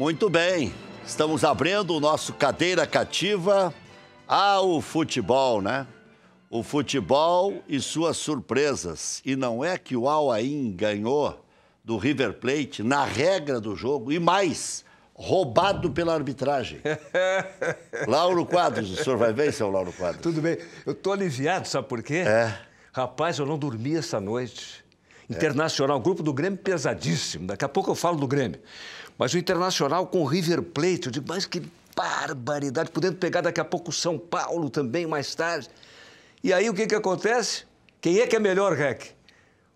Muito bem, estamos abrindo o nosso Cadeira Cativa ao futebol, né? O futebol e suas surpresas. E não é que o Al Ain ganhou do River Plate na regra do jogo e mais, roubado pela arbitragem. Lauro Quadros, o senhor vai ver, seu Lauro Quadros? Tudo bem. Eu tô aliviado, sabe por quê? Rapaz, eu não dormi essa noite. Internacional, grupo do Grêmio pesadíssimo. Daqui a pouco eu falo do Grêmio. Mas o Internacional com o River Plate, eu digo, mas que barbaridade, podendo pegar daqui a pouco o São Paulo também mais tarde. E aí o que acontece? Quem é que é melhor, Rec?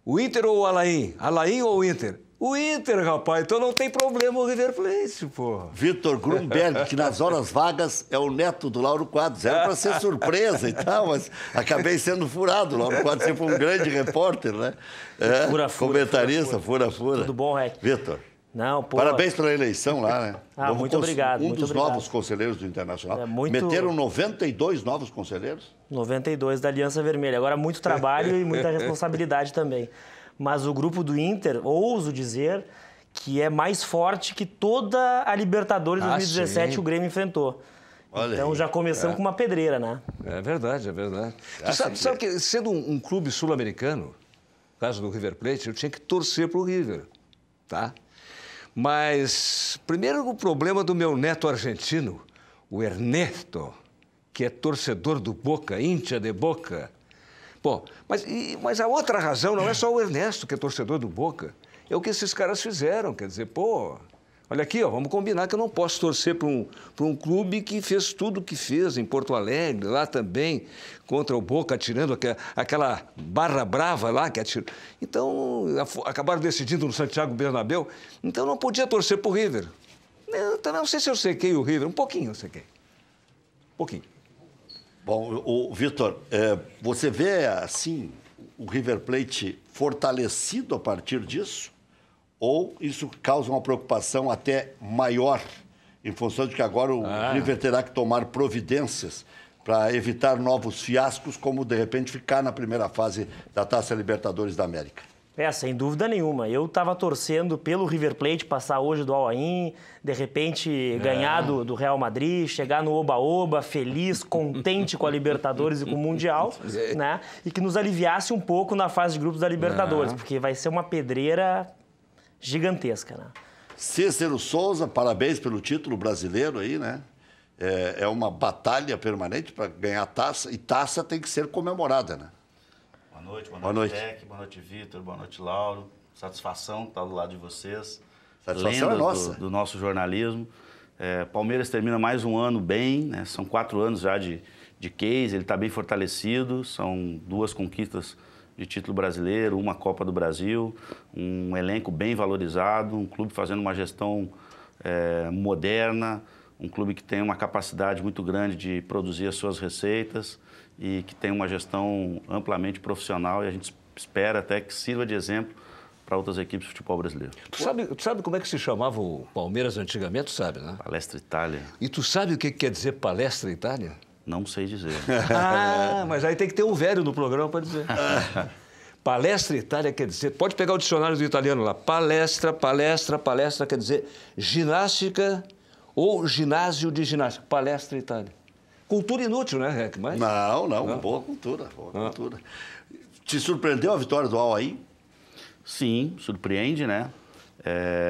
O Inter ou o Al Ain? Al Ain ou o Inter? O Inter, rapaz, então não tem problema o River Plate, pô. Vitor Grunberg, que nas horas vagas é o neto do Lauro Quadros. Era para ser surpresa e tal, mas acabei sendo furado. O Lauro Quadros sempre foi um grande repórter, né? Comentarista, fura. Tudo bom, Rec? Vitor. Não, pô... Parabéns pela eleição lá, né? Muito obrigado. Um dos novos conselheiros do Internacional. Meteram 92 novos conselheiros? 92 da Aliança Vermelha. Agora, muito trabalho e muita responsabilidade também. Mas o grupo do Inter, ouso dizer, que é mais forte que toda a Libertadores 2017 que o Grêmio enfrentou. Olha então aí. Já começamos com uma pedreira, né? É verdade, é verdade. Tu sabe que, sendo um clube sul-americano, no caso do River Plate, eu tinha que torcer pro River, tá? Mas, primeiro, o problema do meu neto argentino, o Ernesto, que é torcedor do Boca, hincha de Boca. Bom, mas a outra razão não é só o Ernesto, que é torcedor do Boca. É o que esses caras fizeram, quer dizer, pô... Olha aqui, ó, vamos combinar que eu não posso torcer para um clube que fez tudo o que fez em Porto Alegre, lá também, contra o Boca, atirando aquela barra brava lá que atirou. Então, acabaram decidindo no Santiago Bernabéu. Então, não podia torcer para o River. Eu também não sei se eu sequei o River, um pouquinho eu sequei. Um pouquinho. Bom, Vitor, você vê, assim, o River Plate fortalecido a partir disso? Ou isso causa uma preocupação até maior, em função de que agora o River terá que tomar providências para evitar novos fiascos, como, de repente, ficar na primeira fase da Taça Libertadores da América? Sem dúvida nenhuma. Eu estava torcendo pelo River Plate passar hoje do Al Ain, de repente ganhar do Real Madrid, chegar no Oba-Oba, feliz, contente com a Libertadores e com o Mundial, né? E que nos aliviasse um pouco na fase de grupos da Libertadores, porque vai ser uma pedreira gigantesca, né? Cícero Souza, parabéns pelo título brasileiro aí, né? É uma batalha permanente para ganhar a taça, e taça tem que ser comemorada, né? Boa noite, Tec, boa noite, Vitor, boa noite, Lauro. Satisfação estar do lado de vocês. Satisfação é nossa. Do nosso jornalismo. Palmeiras termina mais um ano bem, né? São 4 anos já de case, ele está bem fortalecido, são 2 conquistas de título brasileiro, uma Copa do Brasil, um elenco bem valorizado, um clube fazendo uma gestão moderna, um clube que tem uma capacidade muito grande de produzir as suas receitas e que tem uma gestão amplamente profissional, e a gente espera até que sirva de exemplo para outras equipes de futebol brasileiro. Tu sabe como é que se chamava o Palmeiras antigamente? Tu sabe, né? Palestra Itália. E tu sabe o que quer dizer Palestra Itália? Não sei dizer. Mas aí tem que ter um velho no programa para dizer. Palestra Itália quer dizer... Pode pegar o dicionário do italiano lá. Palestra quer dizer ginástica ou ginásio de ginástica. Palestra Itália. Cultura inútil, né, Rec? Mas... Não. Boa cultura. Te surpreendeu a vitória do Al Ain? Sim, surpreende, né?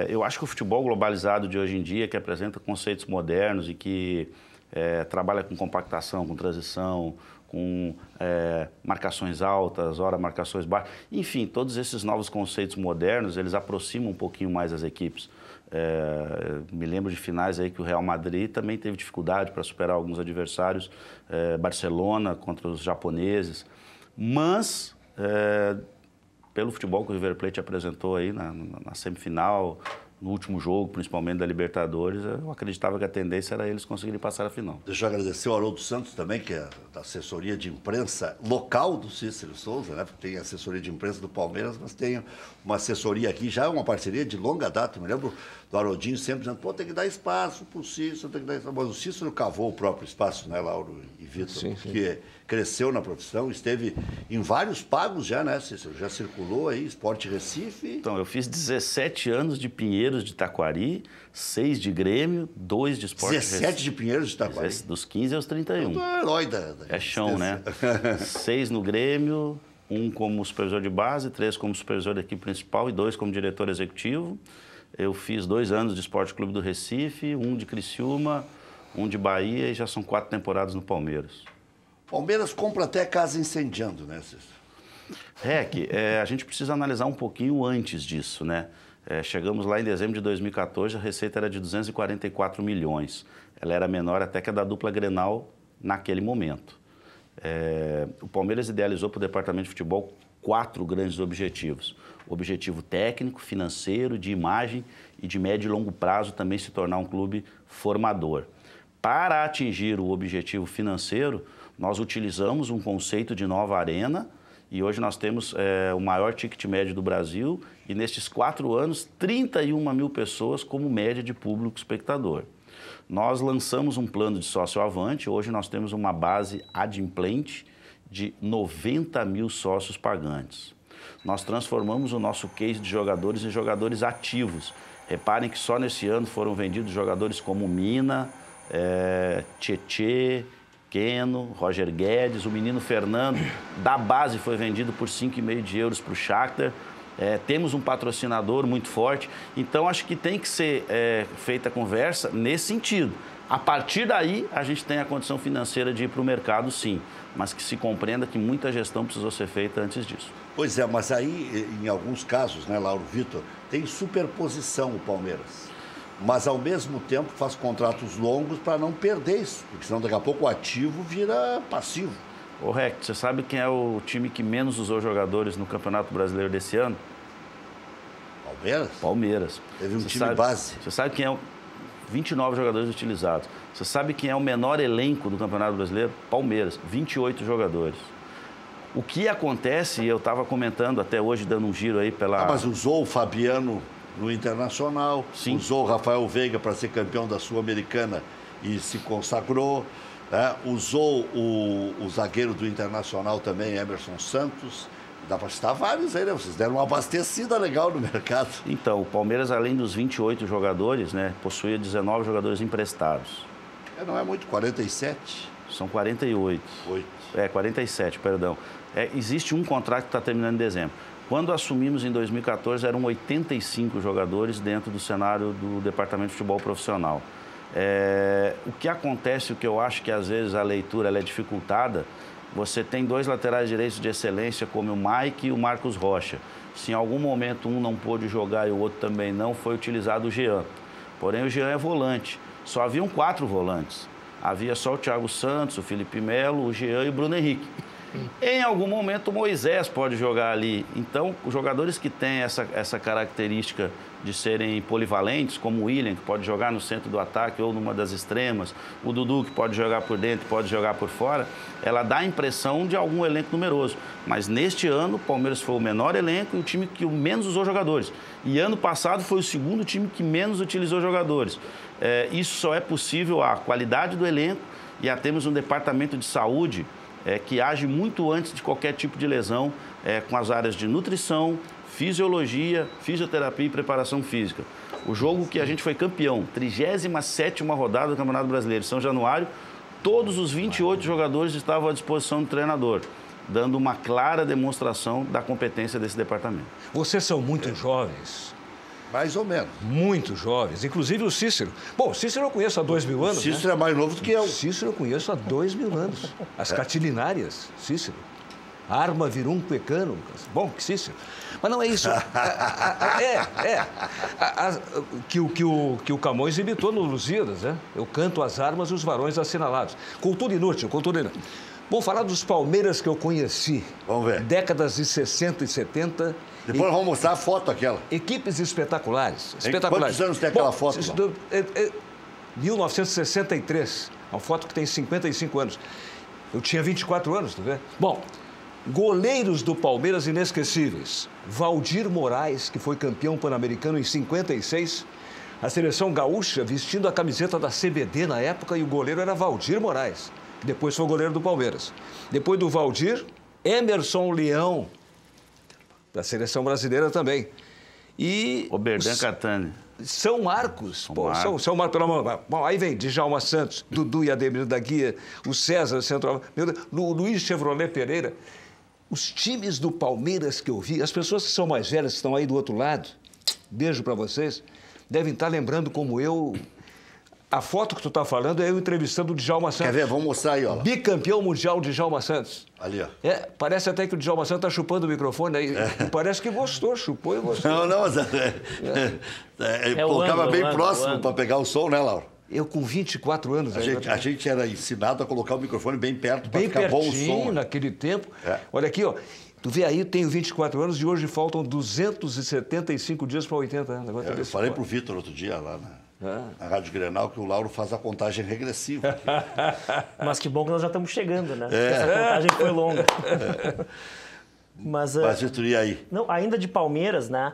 Eu acho que o futebol globalizado de hoje em dia, que apresenta conceitos modernos e que trabalha com compactação, com transição, com marcações altas, ora marcações baixas. Enfim, todos esses novos conceitos modernos, eles aproximam um pouquinho mais as equipes. Me lembro de finais aí que o Real Madrid também teve dificuldade para superar alguns adversários, Barcelona contra os japoneses, mas pelo futebol que o River Plate apresentou aí na semifinal, no último jogo, principalmente da Libertadores, eu acreditava que a tendência era eles conseguirem passar a final. Deixa eu agradecer ao Haroldo Santos também, que é da assessoria de imprensa local do Cícero Souza, né? Porque tem assessoria de imprensa do Palmeiras, mas tem uma assessoria aqui, já é uma parceria de longa data. Eu me lembro do Haroldinho sempre dizendo, tem que dar espaço para o Cícero, tem que dar espaço. Mas o Cícero cavou o próprio espaço, né, Lauro e Vitor? Sim. Porque cresceu na profissão, esteve em vários pagos já, né, Cícero? Já circulou aí, Sport Recife. Então, eu fiz 17 anos de Pinheiros de Taquari, 6 de Grêmio, 2 de Sport Recife. 17 de Pinheiros de Taquari? Dos 15 aos 31. É herói da é chão, né? 6 no Grêmio, 1 como supervisor de base, 3 como supervisor da equipe principal e 2 como diretor executivo. Eu fiz 2 anos de Esporte Clube do Recife, 1 de Criciúma, 1 de Bahia e já são 4 temporadas no Palmeiras. Palmeiras compra até casa incendiando, né, Cícero? A gente precisa analisar um pouquinho antes disso, né? Chegamos lá em dezembro de 2014, a receita era de 244 milhões. Ela era menor até que a da dupla Grenal naquele momento. O Palmeiras idealizou para o departamento de futebol 4 grandes objetivos. O objetivo técnico, financeiro, de imagem e de médio e longo prazo também se tornar um clube formador. Para atingir o objetivo financeiro, nós utilizamos um conceito de nova arena e hoje nós temos o maior ticket médio do Brasil e nestes 4 anos, 31 mil pessoas como média de público espectador. Nós lançamos um plano de sócio avante, hoje nós temos uma base adimplente de 90 mil sócios pagantes. Nós transformamos o nosso case de jogadores em jogadores ativos. Reparem que só nesse ano foram vendidos jogadores como Mina, Tietê, Keno, Roger Guedes, o menino Fernando, da base foi vendido por 5,5 milhões para o Shakhtar. Temos um patrocinador muito forte, então acho que tem que ser feita a conversa nesse sentido. A partir daí, a gente tem a condição financeira de ir para o mercado, sim, mas que se compreenda que muita gestão precisou ser feita antes disso. Pois é, mas aí, em alguns casos, né, Lauro Vitor, tem superposição o Palmeiras. Mas, ao mesmo tempo, faz contratos longos para não perder isso, porque senão daqui a pouco o ativo vira passivo. Ô, Rec, você sabe quem é o time que menos usou jogadores no Campeonato Brasileiro desse ano? Palmeiras? Palmeiras. Teve um time base. Você sabe quem é 29 jogadores utilizados. Você sabe quem é o menor elenco do Campeonato Brasileiro? Palmeiras, 28 jogadores. O que acontece, e eu estava comentando até hoje, dando um giro aí pela... mas usou o Fabiano no Internacional, sim. Usou o Rafael Veiga para ser campeão da Sul-Americana e se consagrou, né? Usou o zagueiro do Internacional também, Emerson Santos. Dá para citar vários aí, né? Vocês deram uma abastecida legal no mercado. Então, o Palmeiras, além dos 28 jogadores, né, possuía 19 jogadores emprestados. Não é muito, 47? São 48. 47, perdão. Existe um contrato que está terminando em dezembro. Quando assumimos em 2014, eram 85 jogadores dentro do cenário do Departamento de Futebol Profissional. O que acontece, o que eu acho que às vezes a leitura ela é dificultada, você tem 2 laterais direitos de excelência, como o Mike e o Marcos Rocha. Se em algum momento um não pôde jogar e o outro também não, foi utilizado o Jean. Porém, o Jean é volante. Só haviam 4 volantes. Havia só o Thiago Santos, o Felipe Melo, o Jean e o Bruno Henrique. Em algum momento, o Moisés pode jogar ali. Então, os jogadores que têm essa característica de serem polivalentes, como o William, que pode jogar no centro do ataque ou numa das extremas, o Dudu, que pode jogar por dentro, pode jogar por fora, ela dá a impressão de algum elenco numeroso. Mas neste ano, o Palmeiras foi o menor elenco e o time que menos usou jogadores. E ano passado foi o segundo time que menos utilizou jogadores. Isso só é possível à qualidade do elenco e a termos um departamento de saúde que age muito antes de qualquer tipo de lesão, com as áreas de nutrição, fisiologia, fisioterapia e preparação física. O jogo que a gente foi campeão, 37ª rodada do Campeonato Brasileiro, São Januário, todos os 28 jogadores estavam à disposição do treinador, dando uma clara demonstração da competência desse departamento. Vocês são muito jovens. Mais ou menos. Muito jovens, inclusive o Cícero. Bom, o Cícero eu conheço há 2.000 anos. O Cícero é mais novo do que eu. O Cícero eu conheço há 2.000 anos. As catilinárias, Cícero. Arma virum pecano. Bom, que Cícero. Mas não é isso. Que o Camões imitou no Lusíadas, né? Eu canto as armas e os varões assinalados. Cultura inútil, cultura inútil. Vamos falar dos Palmeiras que eu conheci. Vamos ver. Décadas de 60 e 70. Depois vamos mostrar a foto aquela. Equipes espetaculares. Quantos anos tem aquela foto? 1963. Uma foto que tem 55 anos. Eu tinha 24 anos, tá vendo? Bom, goleiros do Palmeiras inesquecíveis. Valdir Moraes, que foi campeão pan-americano em 56. A seleção gaúcha vestindo a camiseta da CBD na época e o goleiro era Valdir Moraes. Depois foi goleiro do Palmeiras. Depois do Valdir, Emerson Leão, da seleção brasileira também. E Oberdan Catani. São Marcos. São Marcos, pelo amor. Bom, aí vem Djalma Santos, Dudu e Ademir da Guia, o César, Central, Luiz Chevrolet Pereira. Os times do Palmeiras que eu vi, as pessoas que são mais velhas, que estão aí do outro lado, beijo para vocês, devem estar lembrando como eu. A foto que tu está falando é eu entrevistando o Djalma Santos. Quer ver? Vamos mostrar aí, ó. Bicampeão mundial de Djalma Santos. Ali, ó. Parece até que o Djalma Santos está chupando o microfone aí. Parece que gostou, chupou e gostou. Não, mas colocava bem próximo para pegar o som, né, Laura? Eu com 24 anos... A gente era ensinado a colocar o microfone bem perto para ficar bom o som. Naquele tempo. Olha aqui, ó. Tu vê aí, eu tenho 24 anos e hoje faltam 275 dias para 80 anos. Agora eu falei pro Vitor outro dia lá na Rádio Grenal que o Lauro faz a contagem regressiva. Mas que bom que nós já estamos chegando, né? Essa contagem foi longa. Mas Vitor, e aí? Não, ainda de Palmeiras, né?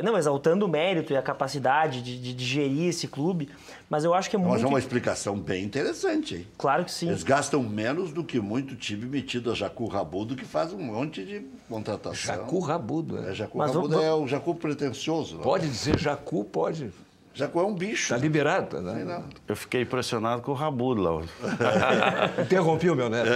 Não, exaltando o mérito e a capacidade de gerir esse clube, mas eu acho que é muito... Mas é uma explicação bem interessante, hein? Claro que sim. Eles gastam menos do que muito time metido a Jacu Rabudo, que faz um monte de contratação. Jacu Rabudo, Jacu Rabudo é o Jacu pretencioso. Não? Pode dizer Jacu, pode. Jacu é um bicho. Tá liberado, né? Não. Eu fiquei impressionado com o Rabudo, Lauro. Interrompi o meu neto.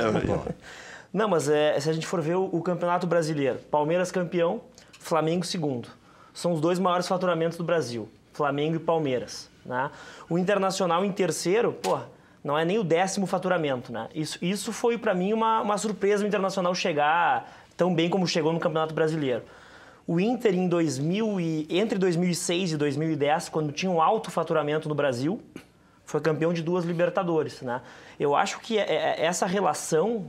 Não, mas se a gente for ver o Campeonato Brasileiro, Palmeiras campeão, Flamengo segundo. São os dois maiores faturamentos do Brasil, Flamengo e Palmeiras. Né? O Internacional em terceiro, não é nem o 10º faturamento. Né? Isso foi, para mim, uma surpresa o Internacional chegar tão bem como chegou no Campeonato Brasileiro. O Inter, entre 2006 e 2010, quando tinha um alto faturamento no Brasil, foi campeão de 2 Libertadores. Né? Eu acho que essa relação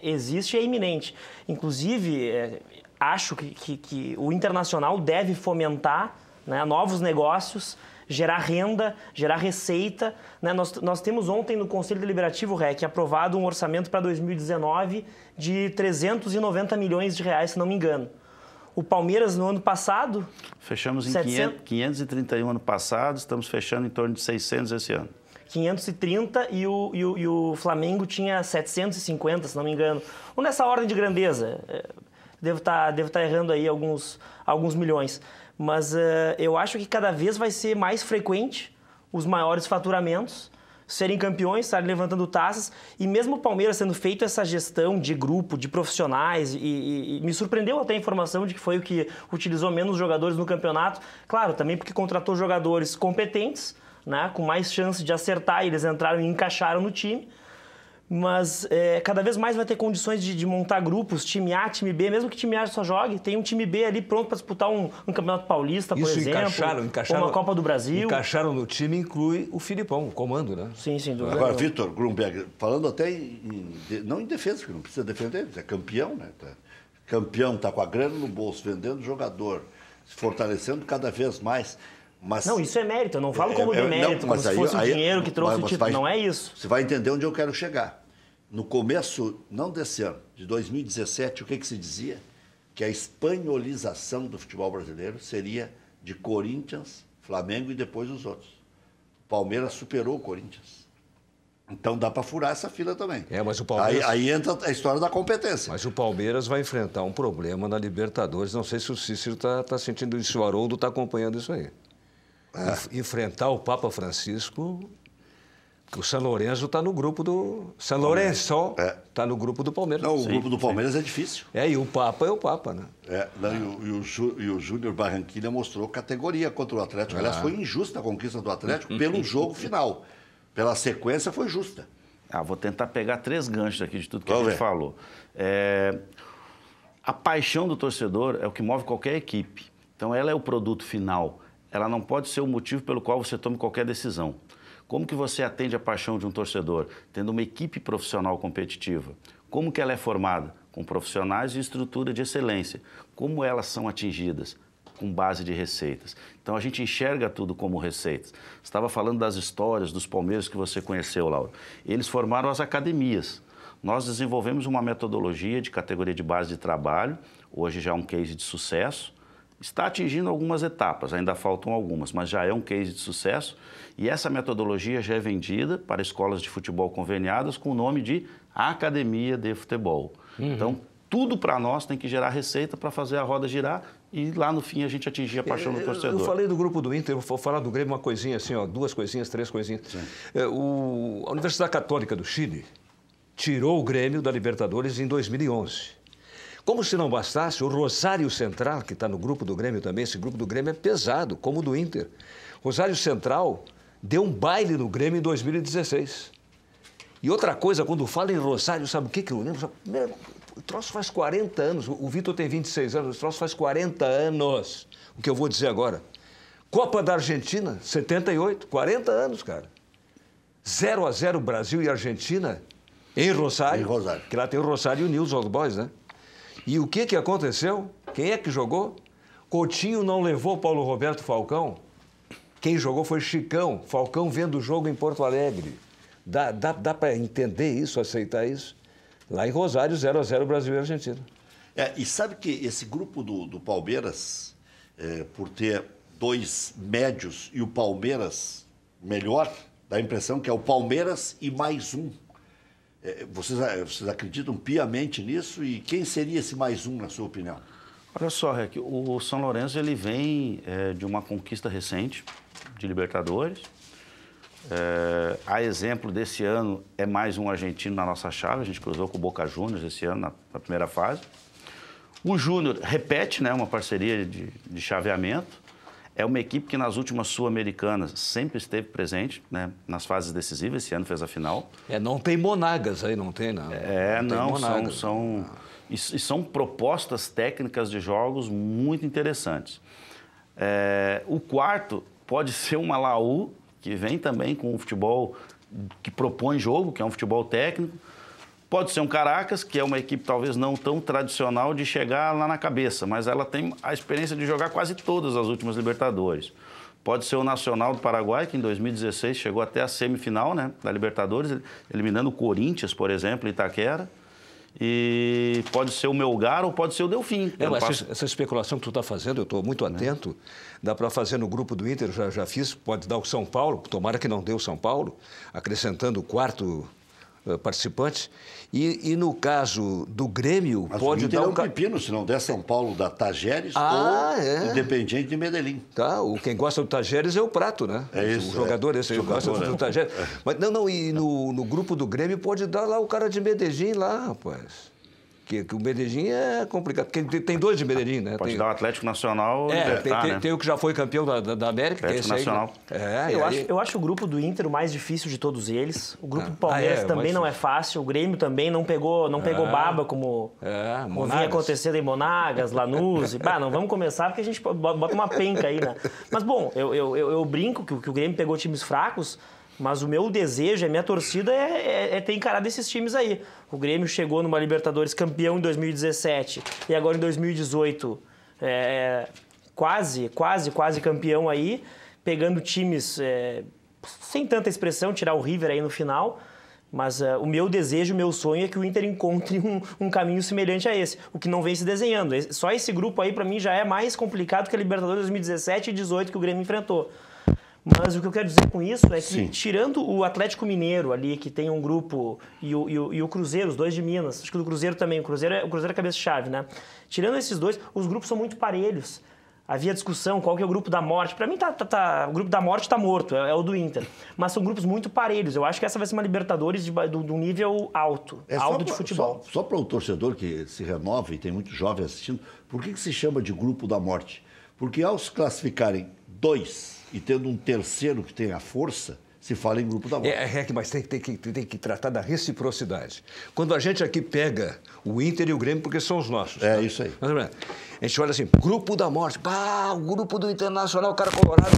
existe e é iminente. Inclusive, acho que o Internacional deve fomentar, né, novos negócios, gerar renda, gerar receita. Né? Nós temos ontem no Conselho Deliberativo, REC, aprovado um orçamento para 2019 de 390 milhões de reais, se não me engano. O Palmeiras, no ano passado... Fechamos em 531 ano passado, estamos fechando em torno de 600 esse ano. 530 e o Flamengo tinha 750, se não me engano. Ou nessa ordem de grandeza. Devo estar errando aí alguns milhões. Mas eu acho que cada vez vai ser mais frequente os maiores faturamentos serem campeões, estarem levantando taças. E mesmo o Palmeiras tendo feito essa gestão de grupo, de profissionais, e me surpreendeu até a informação de que foi o que utilizou menos jogadores no campeonato. Claro, também porque contratou jogadores competentes, né, com mais chance de acertar, e eles entraram e encaixaram no time. Mas cada vez mais vai ter condições de montar grupos, time A, time B, mesmo que time A só jogue, tem um time B ali pronto para disputar um Campeonato Paulista, por exemplo, ou uma Copa do Brasil. Encaixaram no time, inclui o Filipão, o comando, né? Sim, sem dúvida. Agora, Vitor Grunberg, falando até não em defesa, porque não precisa defender, é campeão, né? Campeão, está com a grana no bolso, vendendo jogador, se fortalecendo cada vez mais. Mas, não, isso é mérito, eu não falo como demérito, como se fosse o dinheiro que trouxe o título, não é isso. Você vai entender onde eu quero chegar. No começo, não desse ano, de 2017, o que se dizia? Que a espanholização do futebol brasileiro seria de Corinthians, Flamengo e depois os outros. O Palmeiras superou o Corinthians. Então dá para furar essa fila também. Mas o Palmeiras... aí entra a história da competência. Mas o Palmeiras vai enfrentar um problema na Libertadores. Não sei se o Cícero está sentindo isso, o Haroldo está acompanhando isso aí. Enfrentar o Papa Francisco, que o São Lourenço está no grupo do... São Lourenço está no grupo do Palmeiras. Não, o grupo do Palmeiras é difícil. E o Papa é o Papa, né? E o Júnior Barranquilla mostrou categoria contra o Atlético. Aliás, foi injusta a conquista do Atlético pelo jogo final. Pela sequência, foi justa. Vou tentar pegar 3 ganchos aqui de tudo que a gente falou. A paixão do torcedor é o que move qualquer equipe. Então, ela é o produto final. Ela não pode ser o motivo pelo qual você tome qualquer decisão. Como que você atende a paixão de um torcedor? Tendo uma equipe profissional competitiva. Como que ela é formada? Com profissionais de estrutura de excelência. Como elas são atingidas? Com base de receitas. Então, a gente enxerga tudo como receitas. Você estava falando das histórias dos Palmeiras que você conheceu, Laura. Eles formaram as academias. Nós desenvolvemos uma metodologia de categoria de base de trabalho, hoje já é um case de sucesso. está atingindo algumas etapas, ainda faltam algumas, mas já é um case de sucesso. E essa metodologia já é vendida para escolas de futebol conveniadas com o nome de Academia de Futebol. Então, tudo para nós tem que gerar receita para fazer a roda girar e lá no fim a gente atingir a paixão do torcedor. Eu falei do grupo do Inter, vou falar do Grêmio uma coisinha assim, ó, 2 coisinhas, 3 coisinhas. A Universidade Católica do Chile tirou o Grêmio da Libertadores em 2011. Como se não bastasse, o Rosário Central, que está no grupo do Grêmio também, esse grupo do Grêmio é pesado, como o do Inter. Rosário Central deu um baile no Grêmio em 2016. E outra coisa, quando fala em Rosário, sabe o que eu lembro? O troço faz 40 anos, o Vitor tem 26 anos, o troço faz 40 anos, o que eu vou dizer agora. Copa da Argentina, 78, 40 anos, cara. 0-0 Brasil e Argentina em Rosário. Em Rosário. Que lá tem o Rosário e o News Old Boys, né? E o que aconteceu? Quem é que jogou? Coutinho não levou Paulo Roberto Falcão. Quem jogou foi Chicão. Falcão vendo o jogo em Porto Alegre. Dá para entender isso, aceitar isso? Lá em Rosário, 0-0 Brasil e Argentina. E sabe que esse grupo do Palmeiras, por ter 2 médios e o Palmeiras melhor, dá a impressão que é o Palmeiras e mais um. Vocês acreditam piamente nisso? E quem seria esse mais um, na sua opinião? Olha só, Rec, o São Lourenço ele vem de uma conquista recente de Libertadores. A exemplo desse ano, é mais um argentino na nossa chave. A gente cruzou com o Boca Juniors esse ano, na primeira fase. O Júnior repete, né, uma parceria de chaveamento. É uma equipe que nas últimas Sul-Americanas sempre esteve presente, né, nas fases decisivas. Esse ano fez a final. Não tem Monagas aí, não tem, não. São propostas técnicas de jogos muito interessantes. O quarto pode ser uma Laú, que vem também com um futebol que propõe jogo, que é um futebol técnico. Pode ser um Caracas, que é uma equipe talvez não tão tradicional de chegar lá na cabeça, mas ela tem a experiência de jogar quase todas as últimas Libertadores. Pode ser o Nacional do Paraguai, que em 2016 chegou até a semifinal, né, da Libertadores, eliminando o Corinthians, por exemplo, em Itaquera. E pode ser o Melgar ou pode ser o Delfim. Essa especulação que tu está fazendo, eu estou muito atento. Dá para fazer no grupo do Inter, já fiz, pode dar o São Paulo, tomara que não dê o São Paulo, acrescentando o 4º participante. E no caso do Grêmio, mas pode dar um pepino, se não der São Paulo, da Tajeres ou Independiente de Medellín. Tá, quem gosta do Tajeres é o Prato, né? É isso. O jogador esse aí gosta do Tajeres. Mas e no grupo do Grêmio pode dar lá o cara de Medellín lá, rapaz. Que o Medellín é complicado, porque tem 2 de Medellín, né? Pode dar o Atlético Nacional e né? Tem o que já foi campeão da América, Atlético que é esse Nacional. Aí. Eu acho o grupo do Inter o mais difícil de todos eles. O grupo do Palmeiras também não é fácil. O Grêmio também não pegou baba como vinha acontecendo em Monagas, Lanús. Não vamos começar porque a gente bota uma penca aí, né? Mas, bom, eu brinco que o Grêmio pegou times fracos, mas o meu desejo, a minha torcida é ter encarado esses times aí. O Grêmio chegou numa Libertadores campeão em 2017 e agora em 2018 quase campeão aí, pegando times sem tanta expressão, tirar o River aí no final. Mas o meu desejo, o meu sonho é que o Inter encontre um caminho semelhante a esse, o que não vem se desenhando. Só esse grupo aí, para mim, já é mais complicado que a Libertadores 2017 e 2018 que o Grêmio enfrentou. Mas o que eu quero dizer com isso é que, tirando o Atlético Mineiro ali, que tem um grupo, e o Cruzeiro, os 2 de Minas, acho que o Cruzeiro também, o Cruzeiro é cabeça-chave, né? Tirando esses 2, os grupos são muito parelhos. Havia discussão, qual que é o grupo da morte. Para mim, o grupo da morte está morto, é o do Inter. Mas são grupos muito parelhos. Eu acho que essa vai ser uma Libertadores de um nível alto de futebol. Só para o torcedor que se renova, e tem muito jovem assistindo, por que se chama de grupo da morte? Porque ao se classificarem 2 e tendo um terceiro que tem a força, se fala em grupo da morte. Mas tem que tratar da reciprocidade. Quando a gente aqui pega o Inter e o Grêmio, porque são os nossos. É isso aí. A gente olha assim, grupo da morte, o grupo do Internacional, o cara colorado,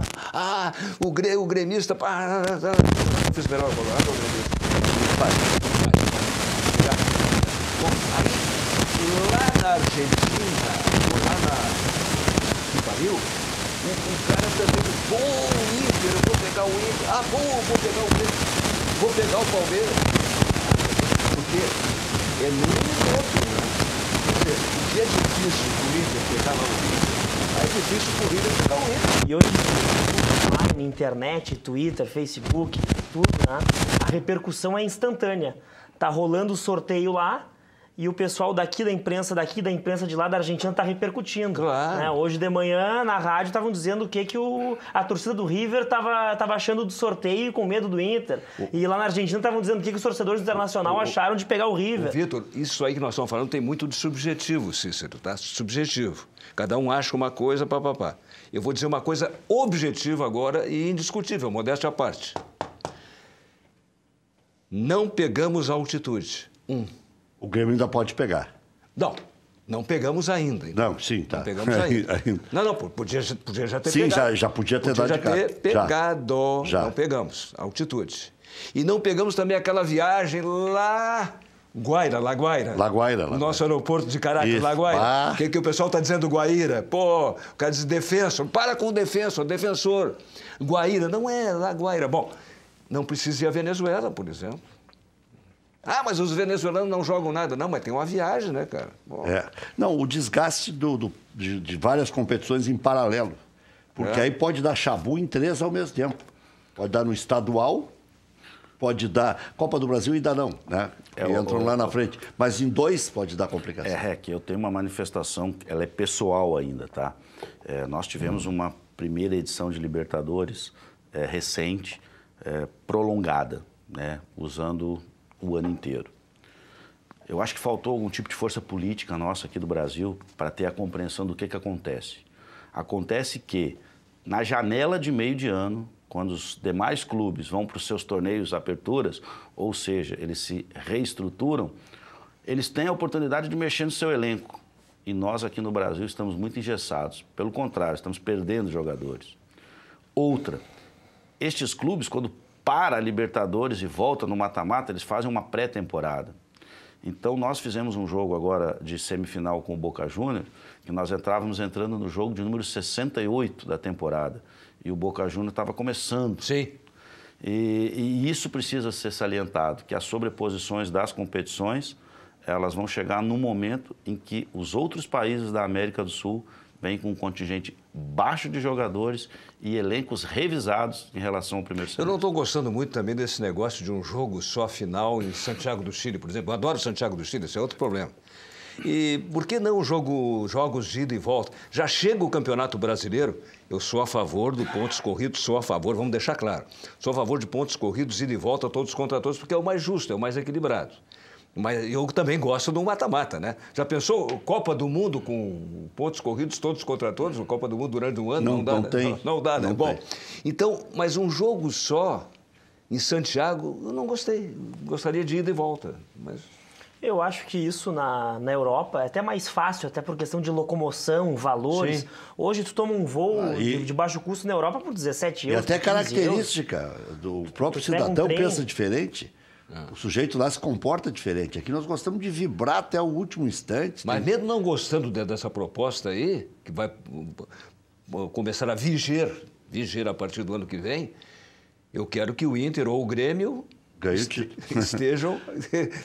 o gremista, não fiz melhor colorado ou gremista? Vai. Bom, aí, lá na Argentina, que pariu, o cara também, o Inter, eu vou pegar o Inter, vou pegar o Grêmio, vou pegar o Palmeiras, porque é muito outro, né? O que é difícil o Inter pegar lá o Inter, aí difícil pro River pegar o Inter. E hoje, online, internet, Twitter, Facebook, tudo, né? A repercussão é instantânea. Tá rolando o sorteio lá e o pessoal daqui da imprensa de lá da Argentina tá repercutindo. Claro. Né? Hoje de manhã, na rádio, estavam dizendo o que a torcida do River tava achando do sorteio e com medo do Inter. E lá na Argentina estavam dizendo o que os torcedores do Internacional acharam de pegar o River. Vitor, isso aí que nós estamos falando tem muito de subjetivo, Cícero, tá? Subjetivo. Cada um acha uma coisa, papapá. Eu vou dizer uma coisa objetiva agora e indiscutível, modéstia à parte. Não pegamos a altitude. O Grêmio ainda pode pegar. Não pegamos ainda. Não, sim, tá. Não pegamos ainda. Não, podia já ter sim, pegado. Sim, já podia ter dado de cara. Podia ter pegado. Já. Não pegamos a altitude. E não pegamos também aquela viagem lá... La Guaira. O nosso aeroporto de Caracas, Isso. La Guaira. O que o pessoal está dizendo, Guaíra? Pô, o cara diz defensor. Para com o defensor. Guaíra, não é La Guaira. Bom, não precisa ir à Venezuela, por exemplo. Ah, mas os venezuelanos não jogam nada. Não, mas tem uma viagem, né, cara? Bom. Não, o desgaste de várias competições em paralelo. Porque aí pode dar chabu em 3 ao mesmo tempo. Pode dar no estadual, pode dar... Copa do Brasil ainda não, né? Entram lá na frente. Mas em 2 pode dar complicação. Que eu tenho uma manifestação, ela é pessoal ainda, tá? Nós tivemos uma primeira edição de Libertadores recente, prolongada, né? Usando o ano inteiro. Eu acho que faltou algum tipo de força política nossa aqui do Brasil para ter a compreensão do que acontece. Acontece que, na janela de meio de ano, quando os demais clubes vão para os seus torneios, aperturas, ou seja, eles se reestruturam, eles têm a oportunidade de mexer no seu elenco. E nós aqui no Brasil estamos muito engessados. Pelo contrário, estamos perdendo jogadores. Outra, estes clubes, quando para a Libertadores e volta no mata-mata, eles fazem uma pré-temporada. Então, nós fizemos um jogo agora de semifinal com o Boca Juniors, que nós entrando no jogo de número 68 da temporada. E o Boca Juniors estava começando. Sim. E isso precisa ser salientado, que as sobreposições das competições, elas vão chegar no momento em que os outros países da América do Sul vêm com um contingente baixo de jogadores e elencos revisados em relação ao primeiro semestre. Eu não estou gostando muito também desse negócio de um jogo só final em Santiago do Chile, por exemplo. Eu adoro Santiago do Chile, esse é outro problema. E por que não jogos de ida e volta? Já chega o Campeonato Brasileiro, eu sou a favor do pontos corridos, vamos deixar claro, sou a favor de pontos corridos, ida e volta, todos contra todos, porque é o mais justo, é o mais equilibrado. Mas eu também gosto do mata-mata, né? Já pensou Copa do Mundo com pontos corridos todos contra todos? Copa do Mundo durante um ano? Não dá, né? Bom, então, mas um jogo só em Santiago, eu não gostei. Gostaria de ida e volta, mas... Eu acho que isso na Europa é até mais fácil, até por questão de locomoção, valores. Sim. Hoje tu toma um voo de baixo custo na Europa por 17 euros. E até característica do próprio cidadão pensa diferente. O sujeito lá se comporta diferente. Aqui nós gostamos de vibrar até o último instante. Mas mesmo não gostando dessa proposta aí, que vai começar a viger a partir do ano que vem, eu quero que o Inter ou o Grêmio estejam...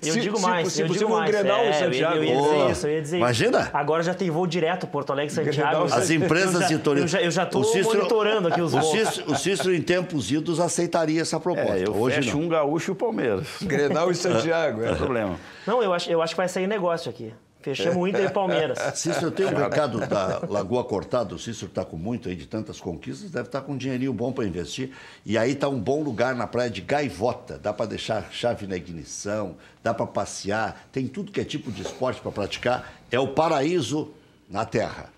Eu digo mais. Se possível, um Grenal em Santiago. Eu ia dizer isso. Imagina. Agora já tem voo direto, Porto Alegre, Santiago. As empresas de turismo. Eu já estou monitorando aqui os voos. O Cícero, em tempos idos, aceitaria essa proposta. Hoje fecho um Gaúcho e o Palmeiras. Grenal em Santiago. Não é problema. Não, eu acho que vai sair negócio aqui. Fechamos o Inter e Palmeiras. Cícero, tem um recado da Lagoa Cortada. O Cícero está com muito aí de tantas conquistas, deve estar com um dinheirinho bom para investir. E aí está um bom lugar na praia de Gaivota. Dá para deixar chave na ignição, dá para passear, tem tudo que é tipo de esporte para praticar. É o paraíso na terra.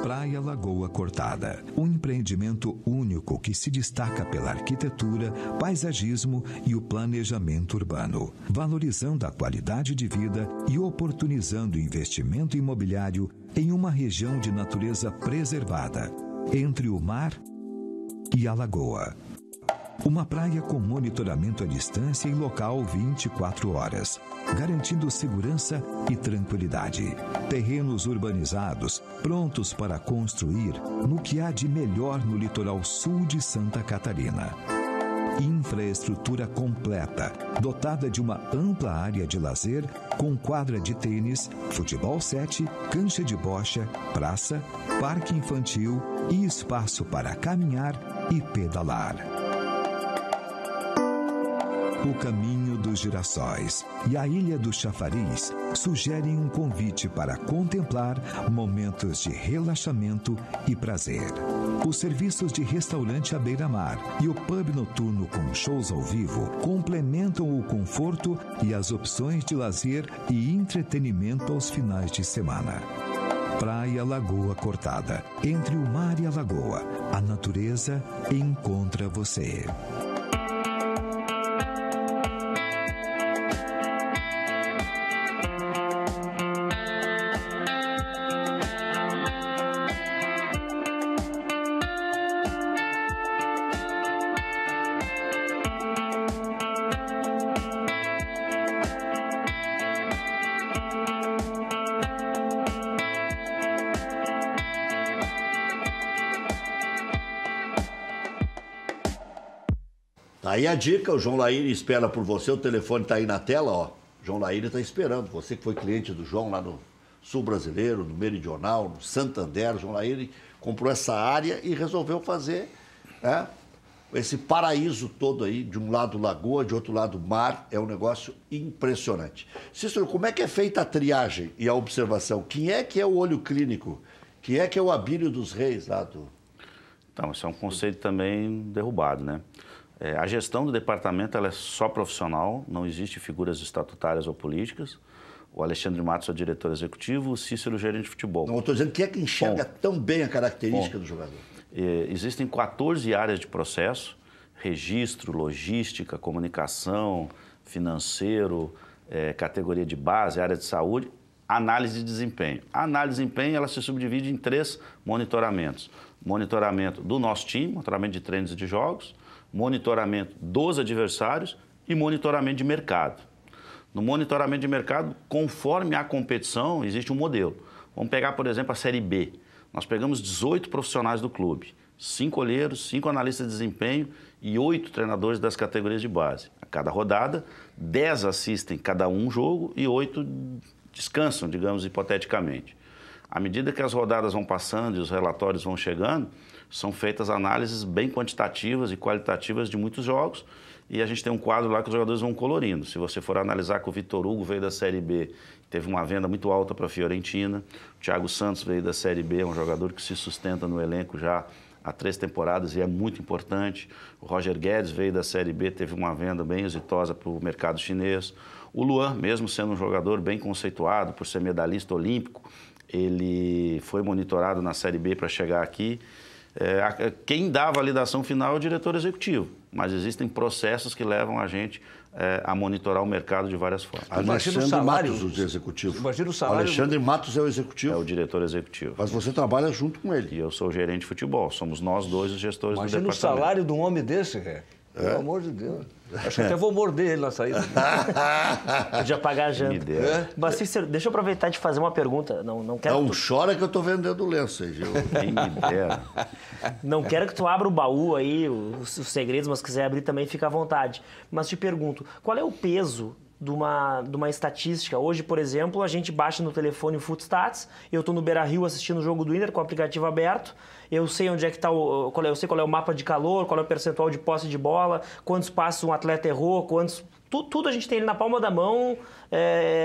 Praia Lagoa Cortada, um empreendimento único que se destaca pela arquitetura, paisagismo e o planejamento urbano, valorizando a qualidade de vida e oportunizando o investimento imobiliário em uma região de natureza preservada, entre o mar e a lagoa. Uma praia com monitoramento à distância e local 24 horas, garantindo segurança e tranquilidade. Terrenos urbanizados, prontos para construir no que há de melhor no litoral sul de Santa Catarina. infraestrutura completa, dotada de uma ampla área de lazer com quadra de tênis, futebol 7, cancha de bocha, praça, parque infantil e espaço para caminhar e pedalar. O Caminho dos Girassóis e a Ilha do Chafariz sugerem um convite para contemplar momentos de relaxamento e prazer. Os serviços de restaurante à beira-mar e o pub noturno com shows ao vivo complementam o conforto e as opções de lazer e entretenimento aos finais de semana. Praia Lagoa Cortada. Entre o mar e a lagoa, a natureza encontra você. Aí a dica, o João Laíri espera por você, o telefone está aí na tela, ó. João Laíri está esperando. Você que foi cliente do João lá no Sul Brasileiro, no Meridional, no Santander, João Laíri comprou essa área e resolveu fazer esse paraíso todo aí, de um lado lagoa, de outro lado mar, é um negócio impressionante. Cícero, como é que é feita a triagem e a observação? Quem é que é o olho clínico? Quem é que é o Abílio dos Reis lá do... Então, esse é um conceito também derrubado, né? A gestão do departamento ela é só profissional, não existe figuras estatutárias ou políticas. O Alexandre Matos é o diretor executivo, o Cícero, gerente de futebol. Não, eu estou dizendo quem é que enxerga tão bem a característica do jogador. Existem 14 áreas de processo, registro, logística, comunicação, financeiro, categoria de base, área de saúde, análise de desempenho. A análise de desempenho ela se subdivide em 3 monitoramentos. Monitoramento do nosso time, monitoramento de treinos e de jogos, monitoramento dos adversários e monitoramento de mercado. No monitoramento de mercado, conforme a competição, existe um modelo. Vamos pegar, por exemplo, a Série B. Nós pegamos 18 profissionais do clube, 5 olheiros, 5 analistas de desempenho e 8 treinadores das categorias de base. A cada rodada, 10 assistem cada um jogo e 8 descansam, digamos, hipoteticamente. À medida que as rodadas vão passando e os relatórios vão chegando, são feitas análises bem quantitativas e qualitativas de muitos jogos e a gente tem um quadro lá que os jogadores vão colorindo. Se você for analisar que o Vitor Hugo veio da Série B, teve uma venda muito alta para a Fiorentina, o Thiago Santos veio da Série B, é um jogador que se sustenta no elenco já há 3 temporadas e é muito importante. O Roger Guedes veio da Série B, teve uma venda bem exitosa para o mercado chinês. O Luan, mesmo sendo um jogador bem conceituado por ser medalhista olímpico, ele foi monitorado na Série B para chegar aqui. Quem dá a validação final é o diretor executivo, mas existem processos que levam a gente a monitorar o mercado de várias formas. Alexandre Matos, o executivo. Imagina o salário... Alexandre Matos é o executivo? É o diretor executivo. Mas você trabalha junto com ele. E eu sou o gerente de futebol, somos nós dois os gestores do departamento. Imagina o salário de um homem desse, pelo amor de Deus. Acho que até vou morder ele na saída. Podia pagar a janta. Mas, Cícero, deixa eu aproveitar e te fazer uma pergunta. Não quero não chora que eu estou vendendo lenço aí, viu? Quem me dera. Não quero que tu abra o baú aí, os segredos, mas se quiser abrir também, fica à vontade. Mas te pergunto, qual é o peso de uma estatística? Hoje, por exemplo, a gente baixa no telefone o Footstats, eu estou no Beira-Rio assistindo o jogo do Inter com o aplicativo aberto, eu sei onde é que está eu sei qual é o mapa de calor, qual é o percentual de posse de bola, quantos passos um atleta errou, tudo a gente tem ele na palma da mão,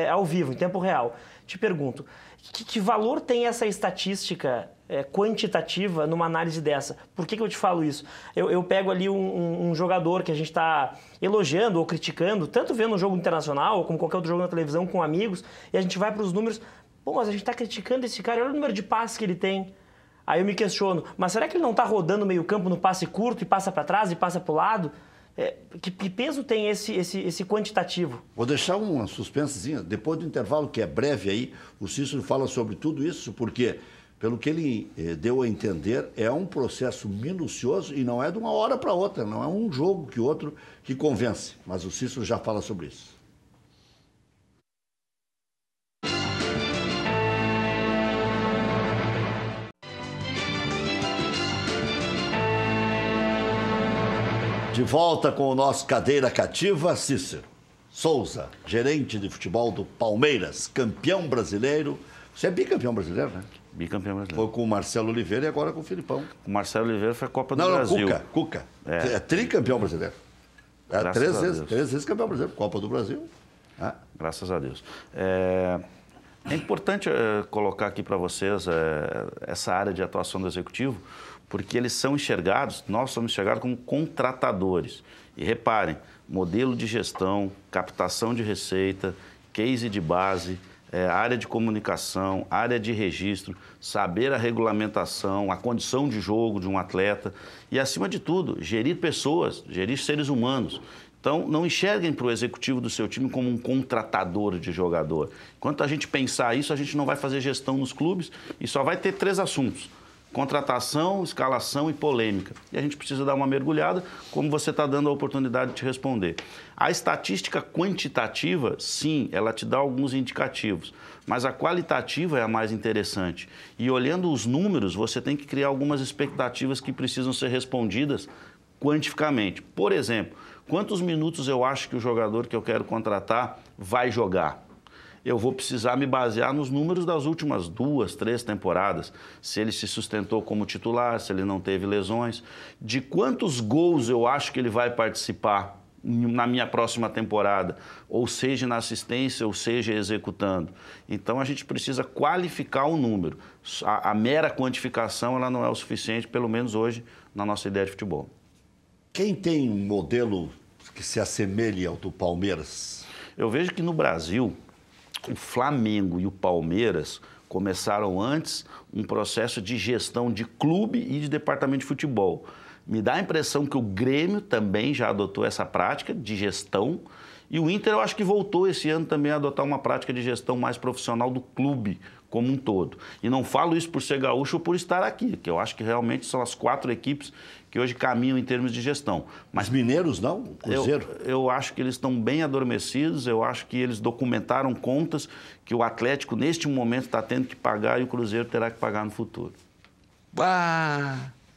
ao vivo, em tempo real. Te pergunto, que valor tem essa estatística quantitativa numa análise dessa? Por que eu te falo isso? Eu pego ali um jogador que a gente está elogiando ou criticando, tanto vendo um jogo internacional como qualquer outro jogo na televisão com amigos, e a gente vai para os números, pô, mas a gente está criticando esse cara, olha o número de passes que ele tem. Aí eu me questiono, mas será que ele não está rodando meio campo no passe curto e passa para trás e passa para o lado? Que peso tem esse quantitativo? Vou deixar uma suspensezinha. Depois do intervalo, que é breve aí, o Cícero fala sobre tudo isso, porque, pelo que ele deu a entender, é um processo minucioso e não é de uma hora para outra, não é um jogo que outro que convence. Mas o Cícero já fala sobre isso. De volta com o nosso Cadeira Cativa, Cícero Souza, gerente de futebol do Palmeiras, campeão brasileiro. Você é bicampeão brasileiro, né? Bicampeão brasileiro. Foi com o Marcelo Oliveira e agora com o Filipão. O Marcelo Oliveira foi a Copa do Brasil. Cuca. É tricampeão brasileiro. Três vezes campeão brasileiro, Copa do Brasil. Graças a Deus. É importante colocar aqui para vocês essa área de atuação do Executivo, porque eles são enxergados, nós somos enxergados como contratadores. E reparem, modelo de gestão, captação de receita, case de base, área de comunicação, área de registro, saber a regulamentação, a condição de jogo de um atleta e, acima de tudo, gerir pessoas, gerir seres humanos. Então, não enxerguem para o executivo do seu time como um contratador de jogador. Enquanto a gente pensar isso, a gente não vai fazer gestão nos clubes e só vai ter 3 assuntos: contratação, escalação e polêmica. E a gente precisa dar uma mergulhada, como você está dando a oportunidade de te responder. A estatística quantitativa, sim, ela te dá alguns indicativos, mas a qualitativa é a mais interessante. E olhando os números, você tem que criar algumas expectativas que precisam ser respondidas quantificamente. Por exemplo, quantos minutos eu acho que o jogador que eu quero contratar vai jogar? Eu vou precisar me basear nos números das últimas 2, 3 temporadas, se ele se sustentou como titular, se ele não teve lesões, de quantos gols eu acho que ele vai participar na minha próxima temporada, ou seja na assistência, ou seja executando. Então a gente precisa qualificar o número. A mera quantificação ela não é o suficiente, pelo menos hoje, na nossa ideia de futebol. Quem tem um modelo que se assemelhe ao do Palmeiras? Eu vejo que no Brasil, o Flamengo e o Palmeiras começaram antes um processo de gestão de clube e de departamento de futebol. Me dá a impressão que o Grêmio também já adotou essa prática de gestão e o Inter eu acho que voltou esse ano também a adotar uma prática de gestão mais profissional do clube como um todo. E não falo isso por ser gaúcho ou por estar aqui, que eu acho que realmente são as 4 equipes que hoje caminham em termos de gestão. Mas mineiros não? Cruzeiro? Eu acho que eles estão bem adormecidos, eu acho que eles documentaram contas que o Atlético, neste momento, está tendo que pagar e o Cruzeiro terá que pagar no futuro.